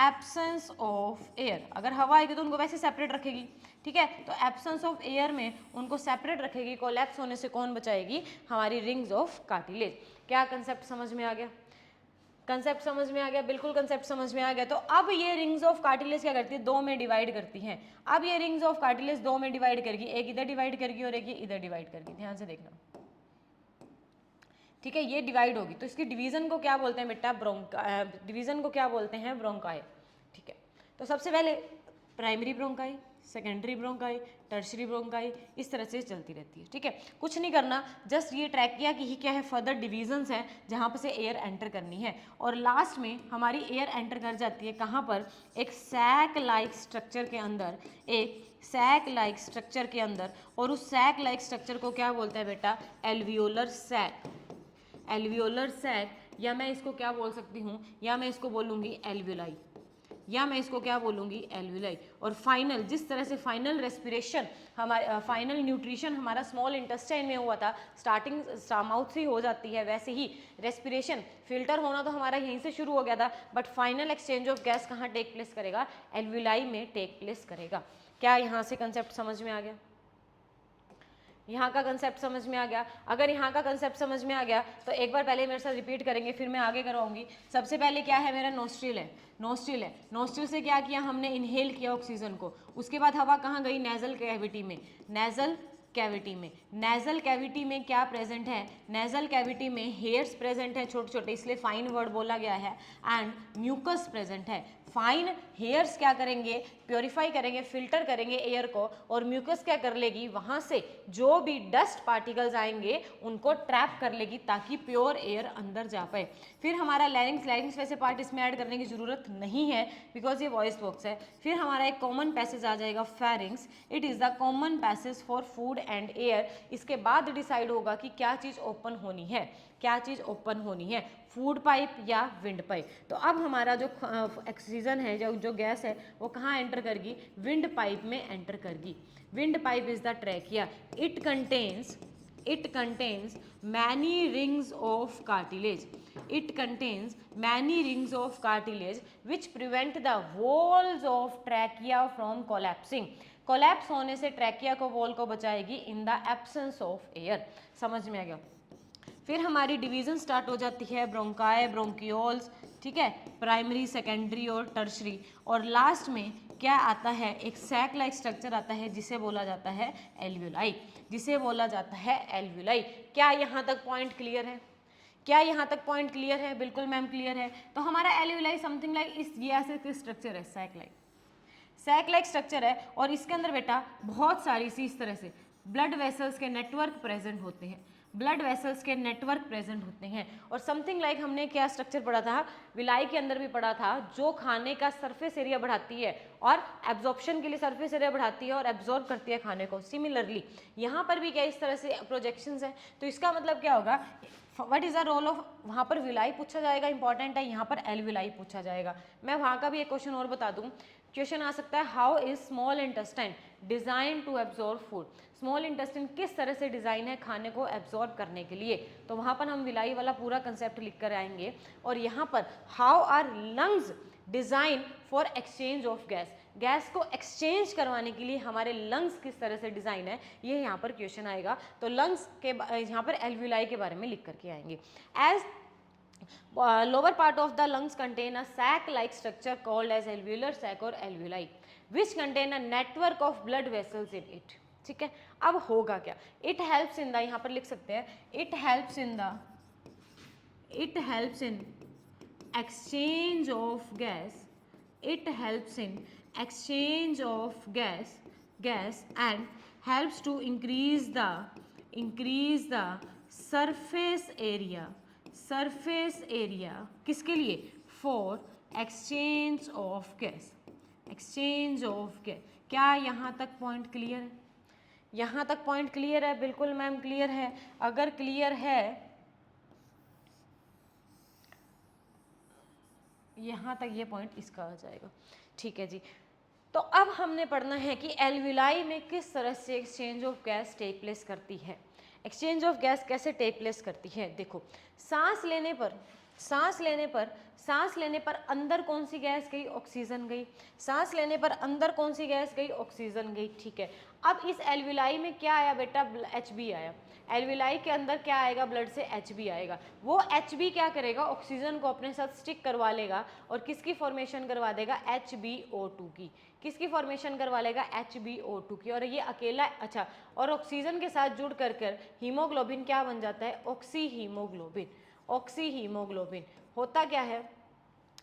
एब्सेंस ऑफ एयर। अगर हवा आएगी तो उनको वैसे सेपरेट रखेगी, ठीक है। तो एब्सेंस ऑफ एयर में उनको सेपरेट रखेगी, कोलैप्स होने से कौन बचाएगी, हमारी रिंग्स ऑफ कार्टिलेज। क्या कंसेप्ट समझ में आ गया, कंसेप्ट समझ में आ गया, बिल्कुल कंसेप्ट समझ में आ गया। तो अब ये रिंग्स ऑफ कार्टिलेज क्या करती है, दो में डिवाइड करती हैं। अब ये रिंग्स ऑफ कार्टिलेज दो में डिवाइड करेगी, एक इधर डिवाइड करेगी और एक ये इधर डिवाइड करेगी, ध्यान से देखना, ठीक है। ये डिवाइड होगी तो इसकी डिवीजन को क्या बोलते हैं बेटा, ब्रोंका, डिवीजन को क्या बोलते हैं, ब्रोंकाई, ठीक है। तो सबसे पहले primary bronchi, secondary bronchi, tertiary bronchi, इस तरह से चलती रहती है, ठीक है। कुछ नहीं करना, जस्ट ये ट्रैकिया की ही क्या है, फर्दर डिवीजन्स हैं जहाँ पर से एयर एंटर करनी है, और लास्ट में हमारी एयर एंटर कर जाती है कहाँ पर, एक सैक लाइक स्ट्रक्चर के अंदर, एक सैक लाइक स्ट्रक्चर के अंदर, और उस सैक लाइक स्ट्रक्चर को क्या बोलते हैं बेटा, एल्वियोलर सैक, एल्वियोलर सैक, या मैं इसको क्या बोल सकती हूँ, या मैं इसको बोलूँगी एल्वियोलाई, या मैं इसको क्या बोलूँगी, एल्वियोलाई। और फाइनल, जिस तरह से फाइनल रेस्पिरेशन हमारे, फाइनल न्यूट्रिशन हमारा स्मॉल इंटेस्टाइन में हुआ था, स्टार्टिंग माउथ से हो जाती है, वैसे ही रेस्पिरेशन, फिल्टर होना तो हमारा यहीं से शुरू हो गया था, but final exchange of gas कहाँ टेक प्लेस करेगा, एल्वियोलाई में टेक प्लेस करेगा। क्या यहाँ से कंसेप्ट समझ में आ गया, यहाँ का कंसेप्ट समझ में आ गया? अगर यहाँ का कंसेप्ट समझ में आ गया तो एक बार पहले मेरे साथ रिपीट करेंगे, फिर मैं आगे करवाऊंगी। सबसे पहले क्या है, मेरा नोस्ट्रिल है, नोस्ट्रिल है, नोस्ट्रिल से क्या किया हमने, इनहेल किया ऑक्सीजन को, उसके बाद हवा कहाँ गई, नेजल कैविटी में, नेजल कैविटी में। नेजल कैविटी में क्या प्रेजेंट है? नेजल कैविटी में हेयर्स प्रेजेंट है छोटे छोटे, इसलिए फाइन वर्ड बोला गया है, एंड म्यूकस प्रेजेंट है। फाइन हेयर्स क्या करेंगे? प्योरीफाई करेंगे, फिल्टर करेंगे एयर को, और म्यूकस क्या कर लेगी? वहां से जो भी डस्ट पार्टिकल्स आएंगे उनको ट्रैप कर लेगी ताकि प्योर एयर अंदर जा पाए। फिर हमारा लैरिंग्स, लैरिंग्स वैसे पार्ट इसमें ऐड करने की जरूरत नहीं है बिकॉज ये वॉइस बॉक्स है। फिर हमारा एक कॉमन पैसेज आ जाएगा pharynx. It is the common passage for food and air. इसके बाद डिसाइड होगा कि क्या चीज ओपन होनी है, क्या चीज ओपन होनी है, फूड पाइप या विंड पाइप। तो अब हमारा जो ऑक्सीजन है, जो गैस है, वो कहाँ एंटर करेगी? विंड पाइप में एंटर करेगी। Wind pipe is the trachea. It contains many rings of cartilage. It contains many rings of cartilage which prevent the walls of trachea from collapsing. Collapse होने से trachea को, wall को बचाएगी in the absence of air. समझ में आ गया? फिर हमारी डिवीजन स्टार्ट हो जाती है, ब्रोंकाई, ब्रोंकियोल्स, ठीक है, प्राइमरी, सेकेंडरी और टर्शरी, और लास्ट में क्या आता है? एक सैक लाइक स्ट्रक्चर आता है जिसे बोला जाता है एल्वियोलाई, जिसे बोला जाता है एल्वियोलाई। क्या यहाँ तक पॉइंट क्लियर है? क्या यहाँ तक पॉइंट क्लियर है? बिल्कुल मैम क्लियर है। तो हमारा एल्वियोलाई समथिंग लाइक इस, ये ऐसे स्ट्रक्चर है, सैक लाइक स्ट्रक्चर है, और इसके अंदर बेटा बहुत सारी सी इस तरह से ब्लड वेसल्स के नेटवर्क प्रेजेंट होते हैं, ब्लड वेसल्स के नेटवर्क प्रेजेंट होते हैं। और समथिंग लाइक हमने क्या स्ट्रक्चर पढ़ा था? विलाई के अंदर भी पढ़ा था, जो खाने का सरफेस एरिया बढ़ाती है और एब्जॉर्प्शन के लिए सरफेस एरिया बढ़ाती है और एब्जॉर्ब करती है खाने को। सिमिलरली यहाँ पर भी क्या इस तरह से प्रोजेक्शंस है। तो इसका मतलब क्या होगा? What is the role of, वहाँ पर विलाई पूछा जाएगा, इंपॉर्टेंट है, यहाँ पर एल्विलाई पूछा जाएगा। मैं वहाँ का भी एक क्वेश्चन और बता दूँ, क्वेश्चन आ सकता है, how is small intestine design to absorb food. Small intestine किस तरह से डिजाइन है खाने को एब्जॉर्ब करने के लिए? तो वहां पर हम विलाई वाला पूरा कंसेप्ट लिख कर आएंगे। और यहाँ पर how are lungs design for exchange of gas, gas को एक्सचेंज करवाने के लिए हमारे लंग्स किस तरह से डिजाइन है, ये यहाँ पर क्वेश्चन आएगा। तो लंग्स के यहाँ पर एल्वियोलाई के बारे में लिख करके आएंगे। As lower part of the lungs contain a sac like structure called as alveolar sac or alveoli which contain a network of blood vessels in it. ठीक है, अब होगा क्या? इट हेल्प्स इन द, यहाँ पर लिख सकते हैं, it helps in exchange of gas, it helps in exchange of gas and helps to increase the surface area किसके लिए? फॉर एक्सचेंज ऑफ गैस, क्या यहाँ तक पॉइंट क्लियर है? यहाँ तक पॉइंट क्लियर है? बिल्कुल मैम क्लियर है। अगर क्लियर है, यहाँ तक ये पॉइंट इसका आ जाएगा। ठीक है जी। तो अब हमने पढ़ना है कि एल्वियोलाई में किस तरह से exchange of gas take place करती है। एक्सचेंज ऑफ गैस कैसे टेक प्लेस करती है? देखो, सांस लेने पर अंदर कौन सी गैस गई? ऑक्सीजन गई। सांस लेने पर अंदर कौन सी गैस गई? ऑक्सीजन गई। ठीक है, अब इस एल्वियोलाई में क्या आया बेटा? Hb आया। एल्वियोलाई के अंदर क्या आएगा? ब्लड से Hb आएगा। वो Hb क्या करेगा? ऑक्सीजन को अपने साथ स्टिक करवा लेगा और किसकी फॉर्मेशन करवा देगा? HbO2 की। किसकी फॉर्मेशन करवा लेगा? HbO2 की। और ये अकेला, अच्छा, और ऑक्सीजन के साथ जुड़ कर हीमोग्लोबिन क्या बन जाता है? Oxy haemoglobin. होता क्या है?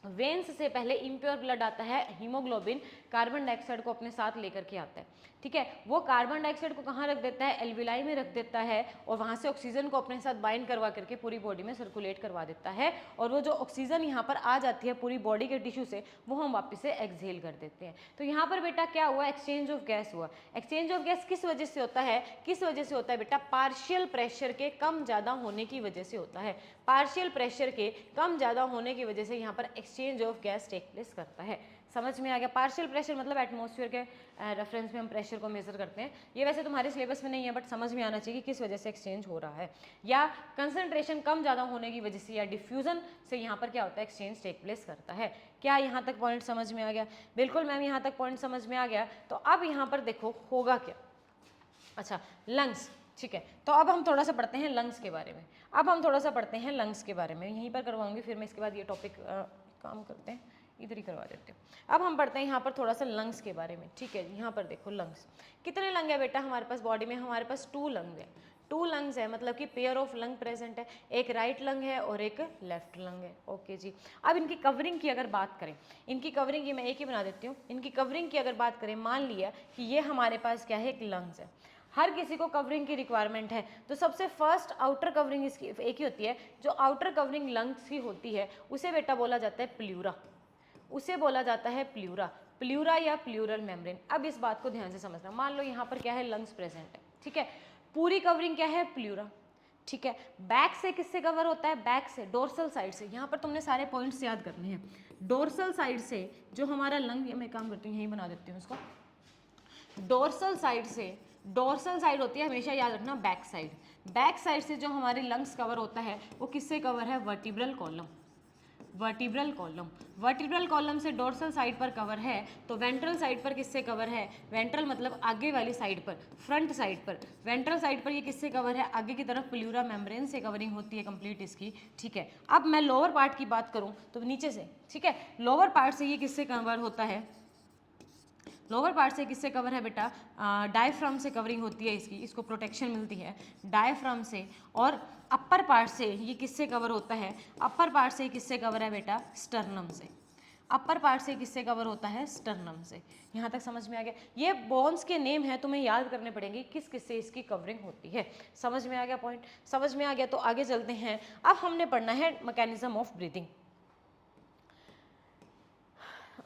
वेन्स से पहले इम्प्योर ब्लड आता है, हीमोग्लोबिन कार्बन डाइऑक्साइड को अपने साथ लेकर के आता है। ठीक है, वो कार्बन डाइऑक्साइड को कहाँ रख देता है? एल्वियोलाई में रख देता है, और वहाँ से ऑक्सीजन को अपने साथ बाइंड करवा करके पूरी बॉडी में सर्कुलेट करवा देता है। और वो जो ऑक्सीजन यहाँ पर आ जाती है पूरी बॉडी के टिश्यू से, वो हम वापस से एक्सहेल कर देते हैं। तो यहाँ पर बेटा क्या हुआ? एक्सचेंज ऑफ गैस हुआ। एक्सचेंज ऑफ गैस किस वजह से होता है? बेटा पार्शियल प्रेशर के कम ज़्यादा होने की वजह से होता है। पार्शियल प्रेशर के कम ज़्यादा होने की वजह से यहाँ पर exchange of gas take place करता है। समझ में आ गया? पार्शियल प्रेशर मतलब एटमॉस्फेयर के रेफरेंस में हम प्रेशर को मेजर करते हैं। ये वैसे तुम्हारे सिलेबस में नहीं है, बट समझ में आना चाहिए कि किस वजह से एक्सचेंज हो रहा है, या कंसंट्रेशन कम ज़्यादा होने की वजह से, या डिफ्यूजन से यहाँ पर क्या होता है? एक्सचेंज टेक प्लेस करता है। क्या यहाँ तक पॉइंट समझ में आ गया? बिल्कुल मैम, यहाँ तक पॉइंट समझ में आ गया। तो अब यहाँ पर देखो होगा क्या। अच्छा, लंग्स। ठीक है, तो अब हम थोड़ा सा पढ़ते हैं लंग्स के बारे में। यहीं पर करवाऊंगी, फिर मैं इसके बाद ये टॉपिक काम करते हैं, इधर ही करवा देते हो। अब हम पढ़ते हैं यहाँ पर थोड़ा सा लंग्स के बारे में, ठीक है। यहाँ पर देखो लंग्स, कितने लंग है बेटा हमारे पास बॉडी में? हमारे पास 2 लंग्स है, 2 लंग्स है, मतलब कि पेयर ऑफ लंग प्रेजेंट है, एक राइट लंग है और एक लेफ्ट लंग है। ओके जी। अब इनकी कवरिंग की अगर बात करें, इनकी कवरिंग की मैं एक ही बना देती हूँ। इनकी कवरिंग की अगर बात करें, मान लिया कि ये हमारे पास क्या है, एक लंग्स है। हर किसी को कवरिंग की रिक्वायरमेंट है, तो सबसे फर्स्ट आउटर कवरिंग इसकी एक ही होती है। जो आउटर कवरिंग लंग्स की होती है उसे बेटा बोला जाता है प्ल्यूरा, उसे बोला जाता है प्ल्यूरा, प्ल्यूरा या प्ल्यूरल मेम्ब्रेन। अब इस बात को ध्यान से समझना, मान लो यहाँ पर क्या है, लंग्स प्रेजेंट है, ठीक है, पूरी कवरिंग क्या है, प्ल्यूरा, ठीक है। बैक से किससे कवर होता है? बैक से, डोर्सल साइड से। यहाँ पर तुमने सारे पॉइंट्स याद करने हैं। डोर्सल साइड से जो हमारा लंग, मैं काम करती हूँ यहीं बना देती हूँ इसको, डोर्सल साइड से, डोर्सल साइड होती है हमेशा याद रखना बैक साइड, बैक साइड से जो हमारे लंग्स कवर होता है वो किससे कवर है? Vertebral column, vertebral column, vertebral column से डोर्सल साइड पर कवर है। तो वेंट्रल साइड पर किससे कवर है? वेंट्रल मतलब आगे वाली साइड पर, फ्रंट साइड पर, वेंट्रल साइड पर ये किससे कवर है? आगे की तरफ प्ल्यूरा मेम्ब्रेन से कवरिंग होती है कंप्लीट इसकी, ठीक है। अब मैं लोअर पार्ट की बात करूं तो नीचे से, ठीक है, लोअर पार्ट से ये किससे कवर होता है? लोअर पार्ट से किससे कवर है बेटा? डायफ्राम से कवरिंग होती है इसकी, इसको प्रोटेक्शन मिलती है डायफ्राम से। और अपर पार्ट से ये किससे कवर होता है? अपर पार्ट से किससे कवर है बेटा? स्टर्नम से। अपर पार्ट से किससे कवर होता है? स्टर्नम से। यहाँ तक समझ में आ गया? ये बोन्स के नेम है, तुम्हें याद करने पड़ेंगे किस किस से इसकी कवरिंग होती है। समझ में आ गया पॉइंट? समझ में आ गया तो आगे चलते हैं। अब हमने पढ़ना है मैकेनिज्म ऑफ ब्रीदिंग।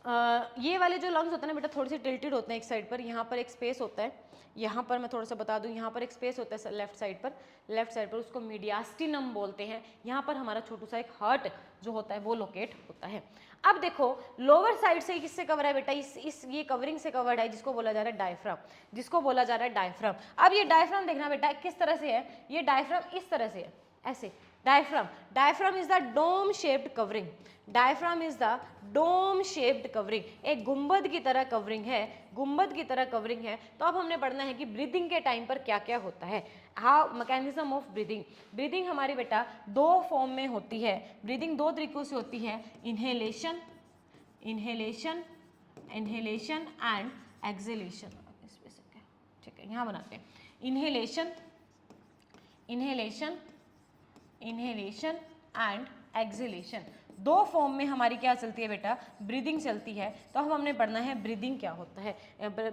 ये वाले जो लंग्स होते हैं ना बेटा, थोड़े से टिल्टेड होते हैं एक साइड पर। यहाँ पर एक स्पेस होता है, यहाँ पर मैं थोड़ा सा बता दूँ, यहाँ पर एक स्पेस होता है लेफ्ट साइड पर, लेफ्ट साइड पर उसको मीडियास्टिनम बोलते हैं। यहाँ पर हमारा छोटू सा एक हार्ट जो होता है वो लोकेट होता है। अब देखो लोअर साइड से किससे कवर है बेटा? इस ये कवरिंग से कवर्ड है, जिसको बोला जा रहा है डायफ्राम, जिसको बोला जा रहा है डायफ्राम। अब ये डायफ्राम देखना बेटा किस तरह से है, ये डायफ्राम इस तरह से है, ऐसे। Diaphragm, diaphragm is the dome shaped covering, diaphragm is the dome shaped covering, एक गुंबद की तरह कवरिंग है, गुंबद की तरह कवरिंग है। तो अब हमने पढ़ना है कि ब्रीदिंग के टाइम पर क्या क्या होता है, how mechanism of breathing. Breathing हमारी बेटा 2 फॉर्म में होती है, ब्रीदिंग 2 तरीकों से होती है, inhalation, inhalation, inhalation and exhalation. ठीक है, यहाँ बनाते हैं inhalation, inhalation, inhalation and exhalation. 2 form में हमारी क्या चलती है बेटा? ब्रीदिंग चलती है। तो अब हमने पढ़ना है ब्रीदिंग क्या होता है,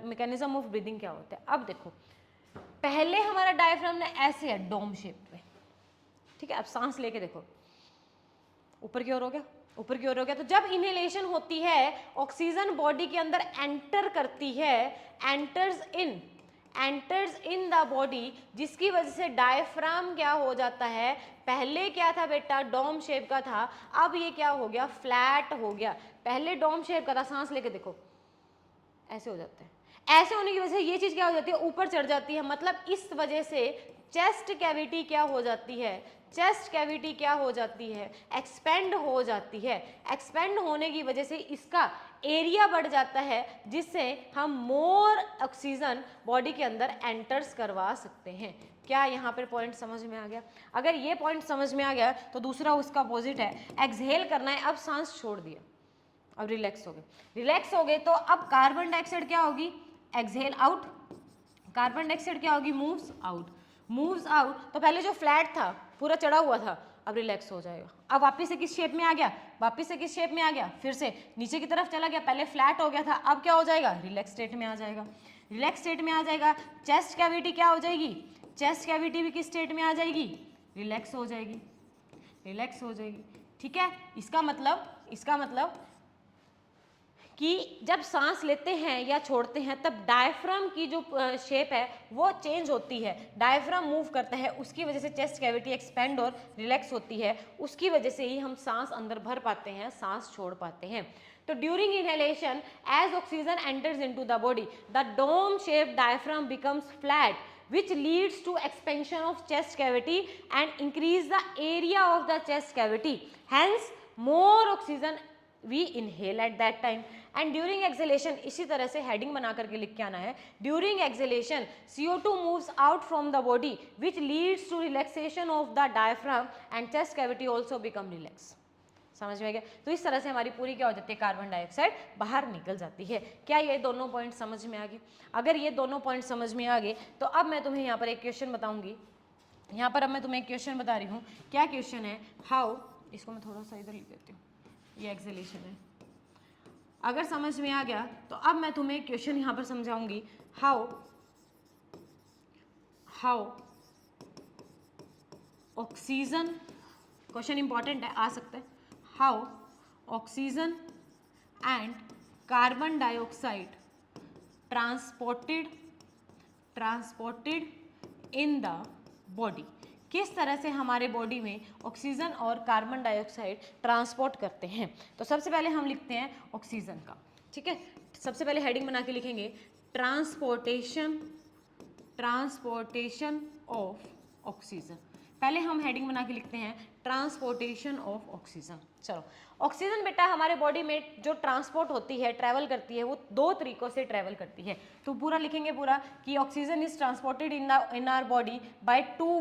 मैकेनिज्म ऑफ ब्रीदिंग क्या होता है। अब देखो पहले हमारा डायफ्राम ना ऐसे है डोम शेप में, ठीक है। अब सांस लेके देखो, ऊपर की ओर हो गया, ऊपर की ओर हो गया। तो जब इनहेलेशन होती है, ऑक्सीजन बॉडी के अंदर एंटर करती है, एंटर्स इन द बॉडी, जिसकी वजह से डायफ्राम क्या हो जाता है? पहले क्या था बेटा? डोम शेप का था, अब ये क्या हो गया? फ्लैट हो गया। पहले डोम शेप का था, सांस लेके देखो ऐसे हो जाता है। ऐसे होने की वजह से ये चीज क्या हो जाती है? ऊपर चढ़ जाती है। मतलब इस वजह से चेस्ट कैविटी क्या हो जाती है? चेस्ट कैविटी क्या हो जाती है? एक्सपेंड हो जाती है। एक्सपेंड होने की वजह से इसका एरिया बढ़ जाता है, जिससे हम मोर ऑक्सीजन बॉडी के अंदर एंटर्स करवा सकते हैं। क्या यहाँ पर पॉइंट समझ में आ गया? अगर ये पॉइंट समझ में आ गया तो दूसरा उसका अपोजिट है, एक्सहेल करना है। अब सांस छोड़ दिया, अब रिलैक्स हो गए, रिलैक्स हो गए तो अब कार्बन डाइऑक्साइड क्या होगी? एक्सहेल आउट, कार्बन डाइऑक्साइड क्या होगी? Moves out, moves out. तो पहले जो फ्लैट था, पूरा चढ़ा हुआ था, अब रिलैक्स हो जाएगा। अब वापस से किस शेप में आ गया? वापस से किस शेप में आ गया? फिर से नीचे की तरफ चला गया। पहले फ्लैट हो गया था, अब क्या हो जाएगा? रिलैक्स स्टेट में आ जाएगा, रिलैक्स स्टेट में आ जाएगा। चेस्ट कैविटी क्या हो जाएगी? चेस्ट कैविटी भी किस स्टेट में आ जाएगी? रिलैक्स हो जाएगी, रिलैक्स हो जाएगी, ठीक है। इसका मतलब कि जब सांस लेते हैं या छोड़ते हैं तब डायफ्राम की जो शेप है वो चेंज होती है, डायफ्राम मूव करता है, उसकी वजह से चेस्ट कैविटी एक्सपेंड और रिलैक्स होती है। उसकी वजह से ही हम सांस अंदर भर पाते हैं, सांस छोड़ पाते हैं। तो during inhalation as oxygen enters into the body, the dome shape diaphragm becomes flat, which leads to expansion of chest cavity and increase the area of the chest cavity. Hence, more oxygen we inhale at that time. And during exhalation, इसी तरह से heading बना करके लिख के आना है, during exhalation CO2 moves out from the body, which leads to relaxation of the diaphragm and chest cavity also become relaxed. समझ में आ गया? तो इस तरह से हमारी पूरी क्या हो जाती है, कार्बन डाइऑक्साइड बाहर निकल जाती है। क्या ये दोनों पॉइंट समझ में आ गए? अगर ये दोनों पॉइंट समझ में आ गए तो अब मैं तुम्हें यहाँ पर एक क्वेश्चन बताऊंगी। यहाँ पर अब मैं तुम्हें एक क्वेश्चन बता रही हूँ। क्या क्वेश्चन है? हाउ, इसको मैं थोड़ा सा इधर लिख देती हूँ, ये एक्सेलेशन है। अगर समझ में आ गया तो अब मैं तुम्हें एक क्वेश्चन यहाँ पर समझाऊंगी। हाउ ऑक्सीजन, क्वेश्चन इंपॉर्टेंट है, आ सकता है। How oxygen and carbon dioxide transported in the body, किस तरह से हमारे बॉडी में ऑक्सीजन और कार्बन डाइऑक्साइड ट्रांसपोर्ट करते हैं। तो सबसे पहले हम लिखते हैं ऑक्सीजन का, ठीक है। सबसे पहले हेडिंग बना के लिखेंगे ट्रांसपोर्टेशन ऑफ ऑक्सीजन। पहले हम हेडिंग बना के लिखते हैं ट्रांसपोर्टेशन ऑफ ऑक्सीजन। चलो, ऑक्सीजन बेटा हमारे बॉडी में जो ट्रांसपोर्ट होती है, ट्रैवल करती है, वो दो तरीकों से ट्रैवल करती है। तो पूरा लिखेंगे पूरा कि oxygen is transported in our body by two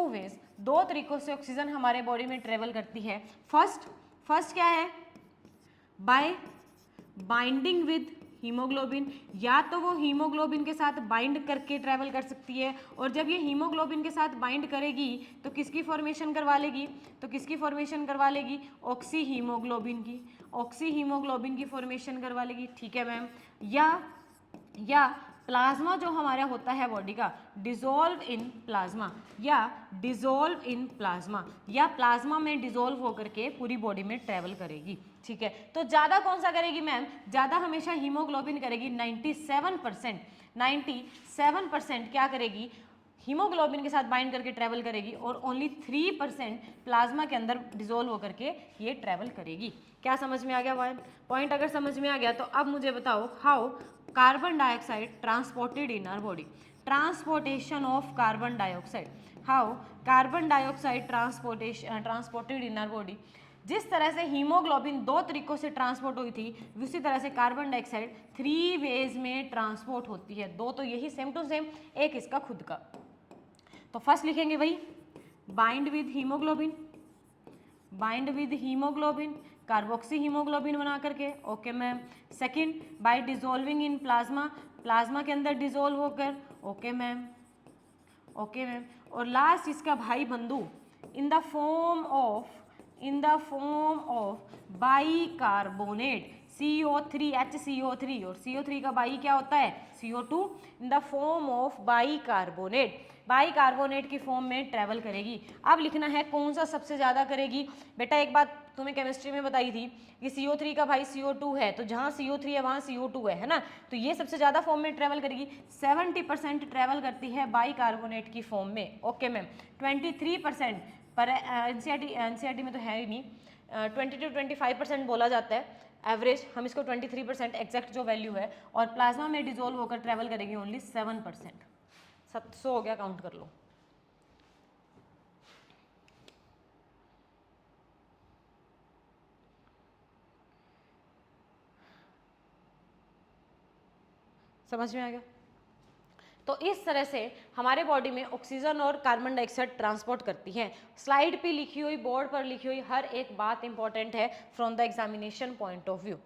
ways, दो तरीकों से ऑक्सीजन हमारे बॉडी में ट्रैवल करती है। फर्स्ट क्या है? बाय बाइंडिंग विद हीमोग्लोबिन, या तो वो हीमोग्लोबिन के साथ बाइंड करके ट्रैवल कर सकती है, और जब ये हीमोग्लोबिन के साथ बाइंड करेगी तो किसकी फॉर्मेशन करवा लेगी? ऑक्सी हीमोग्लोबिन की फॉर्मेशन करवा लेगी, ठीक है मैम। या प्लाज्मा जो हमारा होता है बॉडी का, डिजोल्व इन प्लाज्मा, या प्लाज्मा में डिजोल्व होकर के पूरी बॉडी में ट्रेवल करेगी, ठीक है। तो ज़्यादा कौन सा करेगी मैम? ज़्यादा हमेशा हीमोग्लोबिन करेगी, 97% क्या करेगी? हीमोग्लोबिन के साथ बाइंड करके ट्रैवल करेगी, और ओनली 3% प्लाज्मा के अंदर डिजोल्व होकर के ये ट्रैवल करेगी। क्या समझ में आ गया पॉइंट? अगर समझ में आ गया तो अब मुझे बताओ, how carbon dioxide transported in our body, transportation of carbon dioxide, how carbon dioxide transported in our body. जिस तरह से हीमोग्लोबिन दो तरीकों से ट्रांसपोर्ट हुई थी, उसी तरह से कार्बन डाइऑक्साइड 3 वेज में ट्रांसपोर्ट होती है। दो तो यही सेम टू सेम, एक इसका खुद का। तो फर्स्ट लिखेंगे वही, bind with haemoglobin, carboxy haemoglobin बना करके, okay ma'am. Second, by dissolving in plasma के अंदर डिजोल्व होकर, ओके मैम। और लास्ट इसका भाई बंधु, in the form of bicarbonate CO3 HCO3, और CO3 का बाई क्या होता है? CO2, in the form of bicarbonate की फॉर्म में ट्रेवल करेगी। अब लिखना है कौन सा सबसे ज़्यादा करेगी। बेटा एक बात तुम्हें केमिस्ट्री में बताई थी कि CO3 का भाई CO2 है, तो जहाँ CO3 है वहाँ CO2 है ना, तो ये सबसे ज़्यादा फॉर्म में ट्रेवल करेगी। 70% ट्रेवल करती है बाइकार्बोनेट की फॉर्म में, ओके मैम। 23% पर एनसीईआरटी में तो है ही नहीं, 20 to 25% बोला जाता है एवरेज, हम इसको 23% एग्जैक्ट जो वैल्यू है, और प्लाज्मा में डिजोल्व होकर ट्रेवल करेगी ओनली 7%। 700 हो गया, काउंट कर लो। समझ में आ गया? तो इस तरह से हमारे बॉडी में ऑक्सीजन और कार्बन डाइऑक्साइड ट्रांसपोर्ट करती हैं। स्लाइड पे लिखी हुई, बोर्ड पर लिखी हुई हर एक बात इंपॉर्टेंट है from the examination point of view.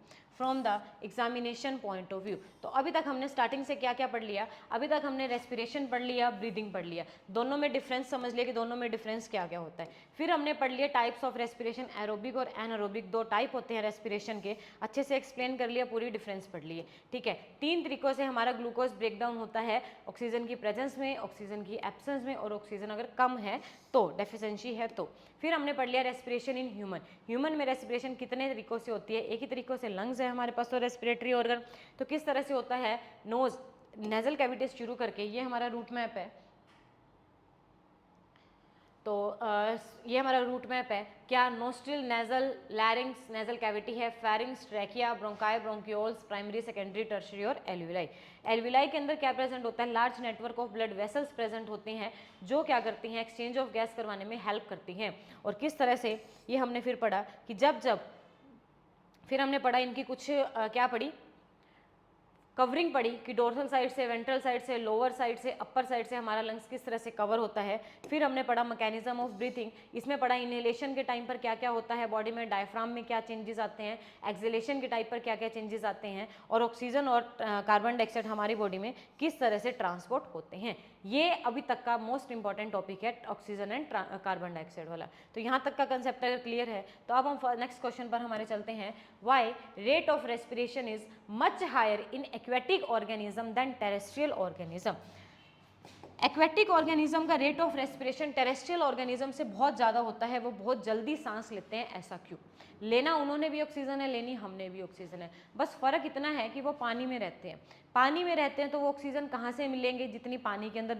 तो अभी तक हमने स्टार्टिंग से क्या क्या पढ़ लिया? अभी तक हमने रेस्पिरेशन पढ़ लिया, ब्रीदिंग पढ़ लिया, दोनों में डिफरेंस समझ लिया कि दोनों में डिफरेंस क्या क्या होता है। फिर हमने पढ़ लिया टाइप्स ऑफ रेस्पिरेशन, एरोबिक और एनारोबिक, दो टाइप होते हैं रेस्पिरेशन के, अच्छे से एक्सप्लेन कर लिया, पूरी डिफरेंस पढ़ लिए, ठीक है। 3 तरीकों से हमारा ग्लूकोज ब्रेकडाउन होता है, ऑक्सीजन की प्रेजेंस में, ऑक्सीजन की एब्सेंस में, और ऑक्सीजन अगर कम है तो, डेफिशिएंसी है तो। फिर हमने पढ़ लिया रेस्पिरेशन इन ह्यूमन में रेस्पिरेशन कितने तरीकों से होती है। एक ही तरीकों से लंग्स है हमारे पास तो रेस्पिरेटरी ऑर्गन, तो किस तरह से होता है? नोज, नेजल कैविटी से शुरू करके, ये हमारा रूट मैप है, तो ये हमारा रूट मैप है। क्या? Nostril, nasal, larynx, nasal cavity है, pharynx, trachea, bronchi, bronchioles, primary, secondary, tertiary और एल्विलाई। एल्विलाई के अंदर क्या प्रेजेंट होता है? Large network of blood vessels present होते हैं, जो क्या करती हैं? एक्सचेंज ऑफ गैस करवाने में हेल्प करती हैं। और किस तरह से, ये हमने फिर पढ़ा कि फिर हमने पढ़ा इनकी कुछ क्या पढ़ी? कवरिंग पढ़ी कि डोर्सल साइड से, वेंट्रल साइड से, लोअर साइड से, अपर साइड से हमारा लंग्स किस तरह से कवर होता है। फिर हमने पढ़ा मैकेनिज्म ऑफ ब्रीथिंग, इसमें पढ़ा इनहेलेशन के टाइम पर क्या क्या होता है बॉडी में, डायफ्राम में क्या चेंजेस आते हैं, एक्सहेलेशन के टाइप पर क्या क्या चेंजेस आते हैं, और ऑक्सीजन और कार्बन डाइऑक्साइड हमारी बॉडी में किस तरह से ट्रांसपोर्ट होते हैं। ये अभी तक का मोस्ट इंपॉर्टेंट टॉपिक है ऑक्सीजन एंड कार्बन डाइऑक्साइड वाला। तो यहाँ तक का कंसेप्ट अगर क्लियर है तो अब हम नेक्स्ट क्वेश्चन पर हमारे चलते हैं। Why rate of respiration is much higher in aquatic organism than terrestrial organism. Aquatic organism का rate of respiration terrestrial organism से बहुत ज़्यादा होता है, वो बहुत जल्दी सांस लेते हैं। ऐसा क्यों? लेना उन्होंने भी ऑक्सीजन है, लेनी हमने भी ऑक्सीजन है, बस फ़र्क इतना है कि वो पानी में रहते हैं। पानी में रहते हैं तो वो ऑक्सीजन कहाँ से मिलेंगे? जितनी पानी के अंदर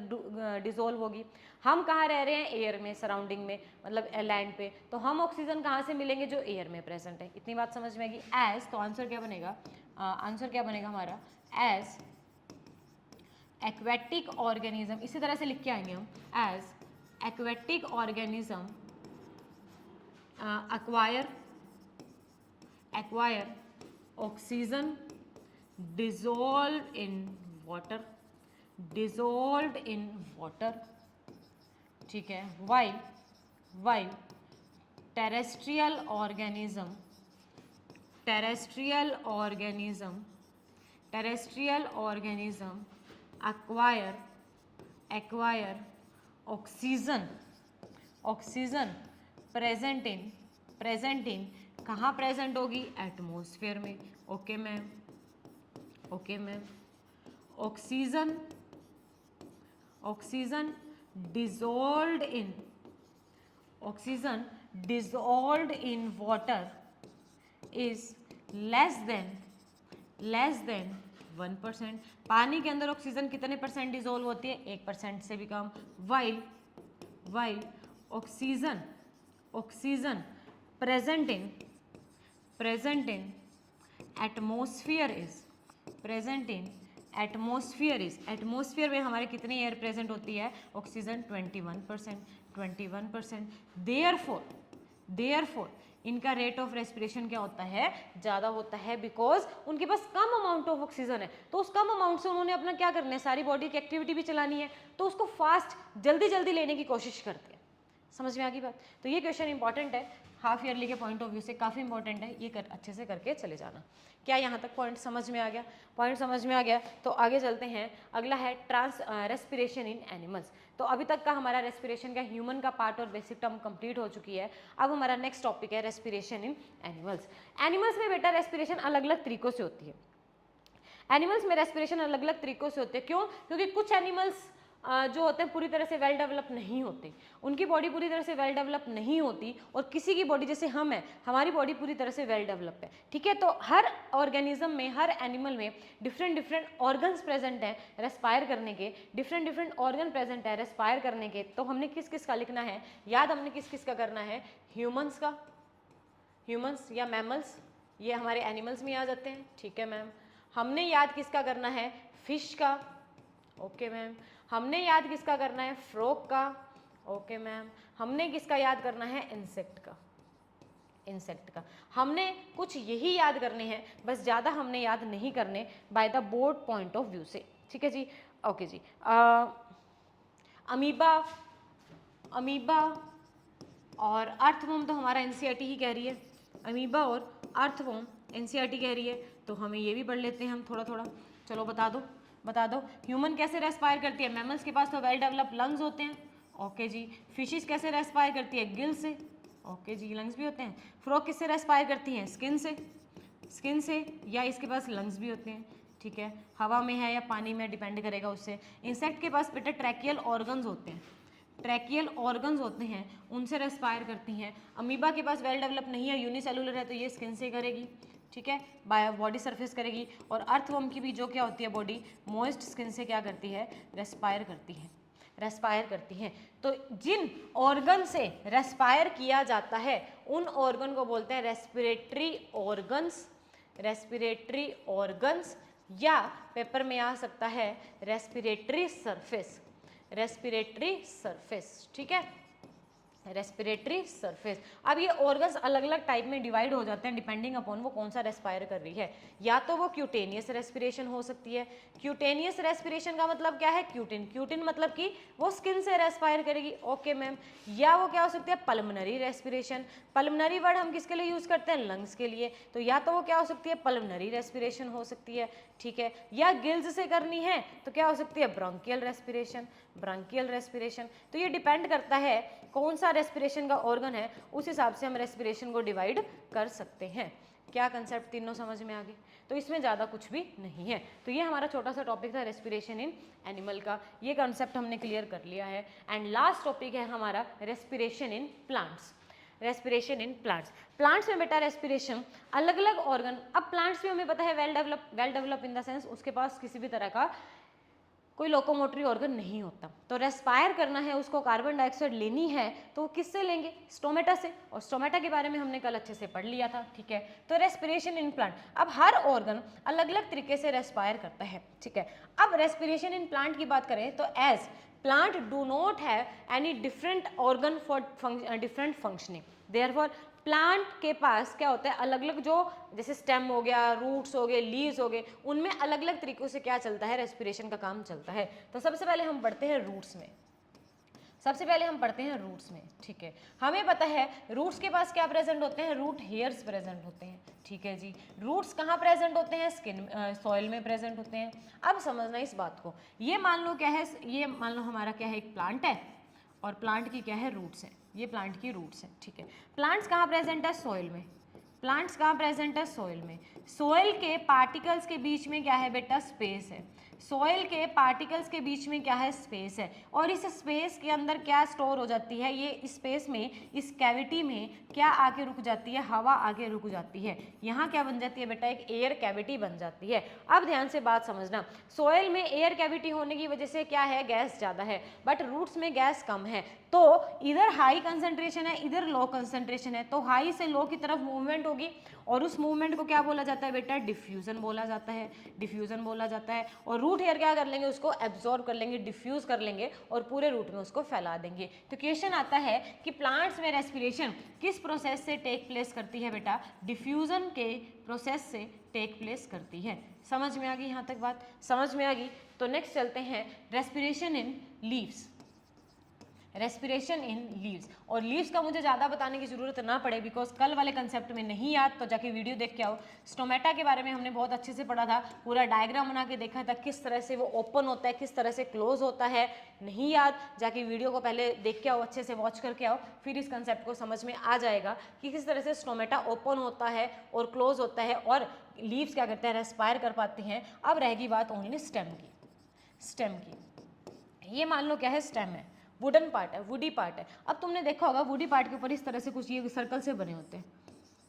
डिजोल्व होगी। हम कहाँ रह रहे हैं? एयर में, सराउंडिंग में, मतलब लैंड पे, तो हम ऑक्सीजन कहाँ से मिलेंगे? जो एयर में प्रेजेंट है। इतनी बात समझ में आएगी। एज, तो आंसर क्या बनेगा? आंसर क्या बनेगा हमारा? एज एक्वेटिक ऑर्गेनिज्म, इसी तरह से लिख के आएंगे हम, as aquatic organism acquire oxygen dissolved in water, ठीक है। while terrestrial organism acquire oxygen present in कहाँ प्रेजेंट होगी? एटमोसफेयर में। Okay ma'am, oxygen dissolved in water is less than 1%। पानी के अंदर ऑक्सीजन कितने परसेंट डिजोल्व होती है? 1% से भी कम। While oxygen present in atmosphere is atmosphere में हमारे कितनी एयर प्रेजेंट होती है? ऑक्सीजन 21%। देयरफॉर इनका रेट ऑफ रेस्पिरेशन क्या होता है? ज़्यादा होता है, बिकॉज उनके पास कम अमाउंट ऑफ ऑक्सीजन है। तो उस कम अमाउंट से उन्होंने अपना क्या करना है? सारी बॉडी की एक्टिविटी भी चलानी है, तो उसको फास्ट जल्दी लेने की कोशिश करते हैं। समझ में आ गई बात? तो ये क्वेश्चन इंपॉर्टेंट है, हाफ ईयरली के पॉइंट ऑफ व्यू से काफ़ी इंपॉर्टेंट है, ये अच्छे से करके चले जाना। क्या यहाँ तक पॉइंट समझ में आ गया? पॉइंट समझ में आ गया तो आगे चलते हैं। अगला है रेस्पिरेशन इन एनिमल्स। तो अभी तक का हमारा रेस्पिरेशन का ह्यूमन का पार्ट और बेसिक टर्म कंप्लीट हो चुकी है। अब हमारा नेक्स्ट टॉपिक है रेस्पिरेशन इन एनिमल्स। एनिमल्स में बेटा रेस्पिरेशन अलग अलग तरीकों से होती है। एनिमल्स में रेस्पिरेशन अलग अलग तरीकों से होते हैं। क्यों? क्योंकि कुछ एनिमल्स जो होते हैं पूरी तरह से वेल डेवलप नहीं होते, उनकी बॉडी पूरी तरह से वेल डेवलप नहीं होती, और किसी की बॉडी, जैसे हम हैं, हमारी बॉडी पूरी तरह से वेल डेवलप है। ठीक है, तो हर ऑर्गेनिज्म में, हर एनिमल में डिफरेंट ऑर्गन्स प्रेजेंट हैं रेस्पायर करने के, डिफरेंट ऑर्गन प्रेजेंट है रेस्पायर करने के। तो हमने किस किस का लिखना है याद? हमने किस किस का करना है? ह्यूमंस का, ह्यूमंस या मैमल्स, ये हमारे एनिमल्स में आ जाते हैं। ठीक है मैम। हमने याद किसका करना है? फिश का। Okay ma'am. हमने याद किसका करना है? फ्रॉग का। Okay ma'am. हमने किसका याद करना है? इंसेक्ट का। हमने कुछ यही याद करने हैं, बस ज़्यादा हमने याद नहीं करने by the board point of view से। ठीक है जी, ओके जी। अमीबा और अर्थवर्म तो हमारा एनसीईआरटी ही कह रही है। अमीबा और अर्थवर्म एनसीईआरटी कह रही है, तो हमें ये भी पढ़ लेते हैं हम थोड़ा थोड़ा। चलो बता दो ह्यूमन कैसे रेस्पायर करती है? मैमल्स के पास तो वेल डेवलप लंग्स होते हैं। ओके जी। फिशिस कैसे रेस्पायर करती है? गिल से। ओके जी, लंग्स भी होते हैं। फ्रॉग किससे रेस्पायर करती हैं? स्किन से, या इसके पास लंग्स भी होते हैं। ठीक है, हवा में है या पानी में, डिपेंड करेगा उससे। इंसेक्ट के पास बेटा ट्रैकियल ऑर्गन्स होते हैं, उनसे रेस्पायर करती हैं। अमीबा के पास वेल डेवलप नहीं है, यूनिसेलुलर है, तो ये स्किन से करेगी। ठीक है, बाय बॉडी सरफेस करेगी। और अर्थवर्म की भी जो क्या होती है बॉडी, मॉइस्ट स्किन से क्या करती है? रेस्पायर करती हैं। तो जिन ऑर्गन से रेस्पायर किया जाता है उन ऑर्गन को बोलते हैं रेस्पिरेटरी ऑर्गन्स, या पेपर में आ सकता है रेस्पिरेटरी सरफेस। ठीक है, रेस्पिरेटरी सरफेस। अब ये ऑर्गन्स अलग अलग टाइप में डिवाइड हो जाते हैं डिपेंडिंग अपॉन वो कौन सा रेस्पायर कर रही है। या तो वो क्यूटेनियस रेस्पिरेशन हो सकती है। क्यूटेनियस रेस्पिरेशन का मतलब क्या है, क्यूटिन, क्यूटिन मतलब कि वो स्किन से रेस्पायर करेगी, ओके मैम। या वो क्या हो सकती है, पल्मनरी रेस्पिरेशन। पल्मनरी वर्ड हम किसके लिए यूज़ करते हैं, लंग्स के लिए, तो या तो वो क्या हो सकती है, पल्मनरी रेस्पिरेशन हो सकती है, ठीक है। या गिल्स से करनी है तो क्या हो सकती है, ब्रोंकियल रेस्पिरेशन, ब्रोंकियल रेस्पिरेशन। तो ये डिपेंड करता है कौन सा रेस्पिरेशन का ऑर्गन है, उस हिसाब से हम रेस्पिरेशन को डिवाइड कर सकते हैं। क्या कंसेप्ट तीनों समझ में आ गए, तो इसमें ज़्यादा कुछ भी नहीं है। तो ये हमारा छोटा सा टॉपिक था रेस्पिरेशन इन एनिमल का, ये कंसेप्ट हमने क्लियर कर लिया है। एंड लास्ट टॉपिक है हमारा respiration in plants. Respiration in plants, plants में बेटा रेस्पिरेशन अलग अलग ऑर्गन, अब प्लांट्स में हमें पता है well develop in the sense उसके पास किसी भी तरह का कोई लोकोमोटरी ऑर्गन नहीं होता। तो रेस्पायर करना है उसको, कार्बन डाइऑक्साइड लेनी है तो वो किससे लेंगे, स्टोमेटा से, और स्टोमेटा के बारे में हमने कल अच्छे से पढ़ लिया था, ठीक है। तो रेस्पिरेशन इन प्लांट, अब हर ऑर्गन अलग अलग तरीके से रेस्पायर करता है, ठीक है। अब रेस्पिरेशन इन प्लांट की बात करें तो as plant do not have any different organ for different functioning, therefore plant के पास क्या होता है, अलग अलग जो जैसे स्टेम हो गया, रूट्स हो गए, लीव्स हो गए, उनमें अलग अलग तरीकों से क्या चलता है, रेस्पिरेशन का काम चलता है। तो सबसे पहले हम पढ़ते हैं रूट्स में, सबसे पहले हम पढ़ते हैं रूट्स में, ठीक है। हमें पता है रूट्स के पास क्या प्रेजेंट होते हैं, रूट हेयर्स प्रेजेंट होते हैं, ठीक है जी। रूट्स कहाँ प्रेजेंट होते हैं, स्किन सॉइल में प्रेजेंट होते हैं। अब समझना इस बात को, ये मान लो क्या है, ये मान लो हमारा क्या है, एक प्लांट है और प्लांट की क्या है, रूट्स है, ये प्लांट की रूट्स है, ठीक है। प्लांट्स कहाँ प्रेजेंट है, सॉइल में, प्लांट्स कहाँ प्रेजेंट है, सॉइल में। सॉइल के पार्टिकल्स के बीच में क्या है बेटा, स्पेस है, सॉइल के पार्टिकल्स के बीच में क्या है, स्पेस है, और इस स्पेस के अंदर क्या स्टोर हो जाती है, ये स्पेस में, इस कैविटी में क्या आके रुक जाती है, हवा आके रुक जाती है। यहाँ क्या बन जाती है बेटा, एक एयर कैविटी बन जाती है। अब ध्यान से बात समझना, सॉइल में एयर कैविटी होने की वजह से क्या है, गैस ज़्यादा है, बट रूट्स में गैस कम है। तो इधर हाई कंसंट्रेशन है, इधर लो कंसंट्रेशन है, तो हाई से लो की तरफ मूवमेंट होगी, और उस मूवमेंट को क्या बोला जाता है बेटा, डिफ्यूजन बोला जाता है, डिफ्यूजन बोला जाता है। और रूट हेयर क्या कर लेंगे, उसको एब्जॉर्ब कर लेंगे, डिफ्यूज कर लेंगे और पूरे रूट में उसको फैला देंगे। तो क्वेश्चन आता है कि प्लांट्स में रेस्पिरेशन किस प्रोसेस से टेक प्लेस करती है बेटा, डिफ्यूजन के प्रोसेस से टेक प्लेस करती है। समझ में आ गई, यहाँ तक बात समझ में आ गई। तो नेक्स्ट चलते हैं respiration in leaves, respiration in leaves. और लीव्स का मुझे ज़्यादा बताने की ज़रूरत ना पड़े, बिकॉज कल वाले कंसेप्ट में नहीं याद तो जाके वीडियो देख के आओ। स्टोमेटा के बारे में हमने बहुत अच्छे से पढ़ा था, पूरा डायग्राम बना के देखा था, किस तरह से वो ओपन होता है, किस तरह से क्लोज होता है। नहीं याद, जाके वीडियो को पहले देख के आओ, अच्छे से वॉच करके आओ, फिर इस कंसेप्ट को समझ में आ जाएगा कि किस तरह से स्टोमेटा ओपन होता है और क्लोज होता है, और लीव्स क्या करते हैं, रेस्पायर कर पाते हैं। अब रहेगी बात ओनली स्टेम की, स्टेम की। ये मान लो क्या है, स्टेम है, वुडन पार्ट है, वुडी पार्ट है। अब तुमने देखा होगा वुडी पार्ट के ऊपर इस तरह से कुछ ये सर्कल से बने होते हैं,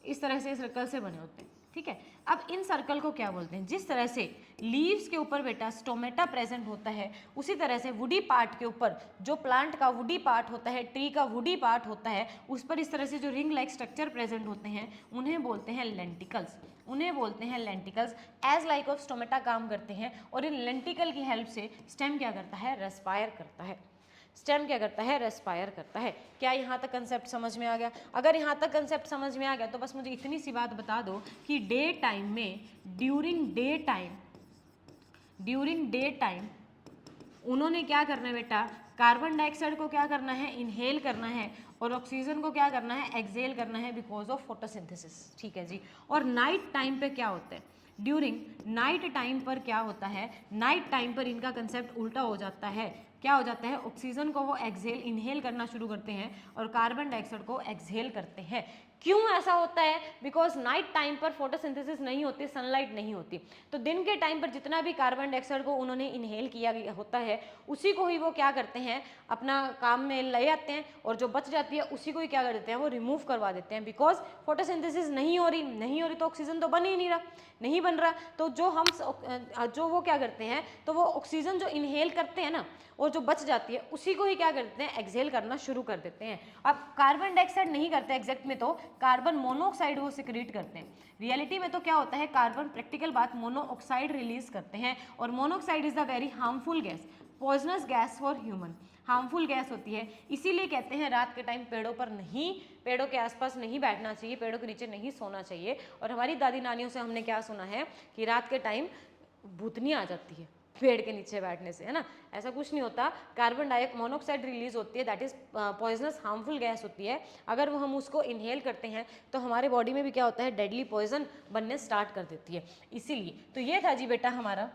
इस तरह से सर्कल से बने होते हैं, ठीक है। अब इन सर्कल को क्या बोलते हैं, जिस तरह से लीव्स के ऊपर बेटा स्टोमेटा प्रेजेंट होता है, उसी तरह से वुडी पार्ट के ऊपर जो प्लांट का वुडी पार्ट होता है, ट्री का वुडी पार्ट होता है, उस पर इस तरह से जो रिंग लाइक स्ट्रक्चर प्रेजेंट होते हैं, उन्हें बोलते हैं लेंटिकल्स, उन्हें बोलते हैं lenticels. As like of stomata काम करते हैं, और इन लेंटिकल की हेल्प से स्टेम क्या करता है, रेस्पायर करता है। स्टेम क्या करता है, रेस्पायर करता है। क्या यहाँ तक कंसेप्ट समझ में आ गया? अगर यहाँ तक कंसेप्ट समझ में आ गया तो बस मुझे इतनी सी बात बता दो कि डे टाइम में, ड्यूरिंग डे टाइम उन्होंने क्या करना है बेटा, कार्बन डाइऑक्साइड को क्या करना है, इनहेल करना है, और ऑक्सीजन को क्या करना है, एक्सहेल करना है, बिकॉज ऑफ फोटोसिंथेसिस, ठीक है जी। और नाइट टाइम पे क्या होता है, ड्यूरिंग नाइट टाइम पर क्या होता है, नाइट टाइम पर इनका कंसेप्ट उल्टा हो जाता है। क्या हो जाता है, ऑक्सीजन को वो एक्सहेल इनहेल करना शुरू करते हैं और कार्बन डाइऑक्साइड को एक्सहेल करते हैं। क्यों ऐसा होता है? बिकॉज नाइट टाइम पर फोटोसिंथेसिस नहीं होती, सनलाइट नहीं होती, तो दिन के टाइम पर जितना भी कार्बन डाइऑक्साइड को उन्होंने इनहेल किया होता है, उसी को ही वो क्या करते हैं, अपना काम में ले आते हैं, और जो बच जाती है उसी को ही क्या कर देते हैं, वो रिमूव करवा देते हैं। बिकॉज फोटोसिंथेसिस नहीं हो रही तो ऑक्सीजन तो बन ही नहीं रहा, नहीं बन रहा, तो जो वो क्या करते हैं, तो वो ऑक्सीजन जो इनहेल करते हैं ना, और जो बच जाती है उसी को ही क्या करते हैं, एक्सहेल करना शुरू कर देते हैं। अब कार्बन डाइऑक्साइड नहीं करते एग्जैक्ट में, तो कार्बन मोनोऑक्साइड वो सिक्रीट करते हैं। रियलिटी में तो क्या होता है, कार्बन, प्रैक्टिकल बात, मोनोऑक्साइड रिलीज करते हैं और monoxide is the very harmful gas, poisonous gas for human, harmful gas होती है। इसीलिए कहते हैं रात के टाइम पेड़ों पर नहीं, पेड़ों के आसपास नहीं बैठना चाहिए, पेड़ों के नीचे नहीं सोना चाहिए। और हमारी दादी नानियों से हमने क्या सुना है कि रात के टाइम भूतनी आ जाती है पेड़ के नीचे बैठने से, है ना। ऐसा कुछ नहीं होता, कार्बन डाइऑक्साइड मोनोऑक्साइड रिलीज होती है, that is poisonous harmful gas होती है। अगर वो हम उसको इनहेल करते हैं तो हमारे बॉडी में भी क्या होता है, डेडली पॉइजन बनने स्टार्ट कर देती है। इसीलिए तो ये था जी बेटा हमारा,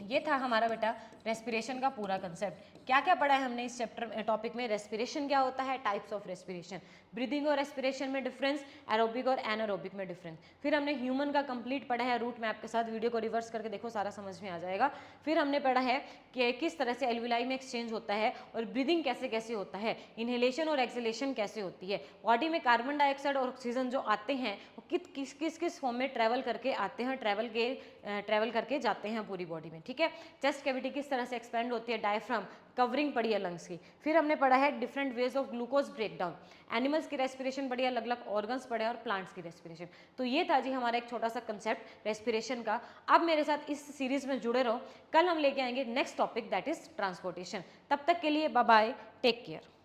ये था हमारा बेटा रेस्पिरेशन का पूरा कंसेप्ट। क्या क्या पढ़ा है हमने इस चैप्टर टॉपिक में, रेस्पिरेशन क्या होता है, टाइप्स ऑफ रेस्पिरेशन, ब्रीदिंग और रेस्पिरेशन में डिफरेंस, एरोबिक और एनारोबिक में डिफरेंस। फिर हमने ह्यूमन का कंप्लीट पढ़ा है रूट मैप के साथ, वीडियो को रिवर्स करके देखो सारा समझ में आ जाएगा। फिर हमने पढ़ा है कि किस तरह से एल्विलाई में एक्सचेंज होता है और ब्रीदिंग कैसे कैसे होता है, इनहेलेशन और एक्सहेलेशन कैसे होती है, बॉडी में कार्बन डाइऑक्साइड और ऑक्सीजन जो आते हैं वो किस किस फॉर्म में ट्रैवल करके आते हैं, ट्रैवल करके जाते हैं पूरी बॉडी में, ठीक है। चेस्ट कैविटी किस तरह से एक्सपेंड होती है, डायफ्राम कवरिंग पड़ी है लंग्स की। फिर हमने पढ़ा है different ways of glucose breakdown, animals की रेस्पिरेशन पढ़ी है, अलग अलग ऑर्गन्स पढ़े और प्लांट्स की रेस्पिरेशन। तो ये था जी हमारा एक छोटा सा कंसेप्ट रेस्पिरेशन का। अब मेरे साथ इस सीरीज में जुड़े रहो, कल हम लेके आएंगे next topic that is transportation. तब तक के लिए बाय बाय, टेक केयर।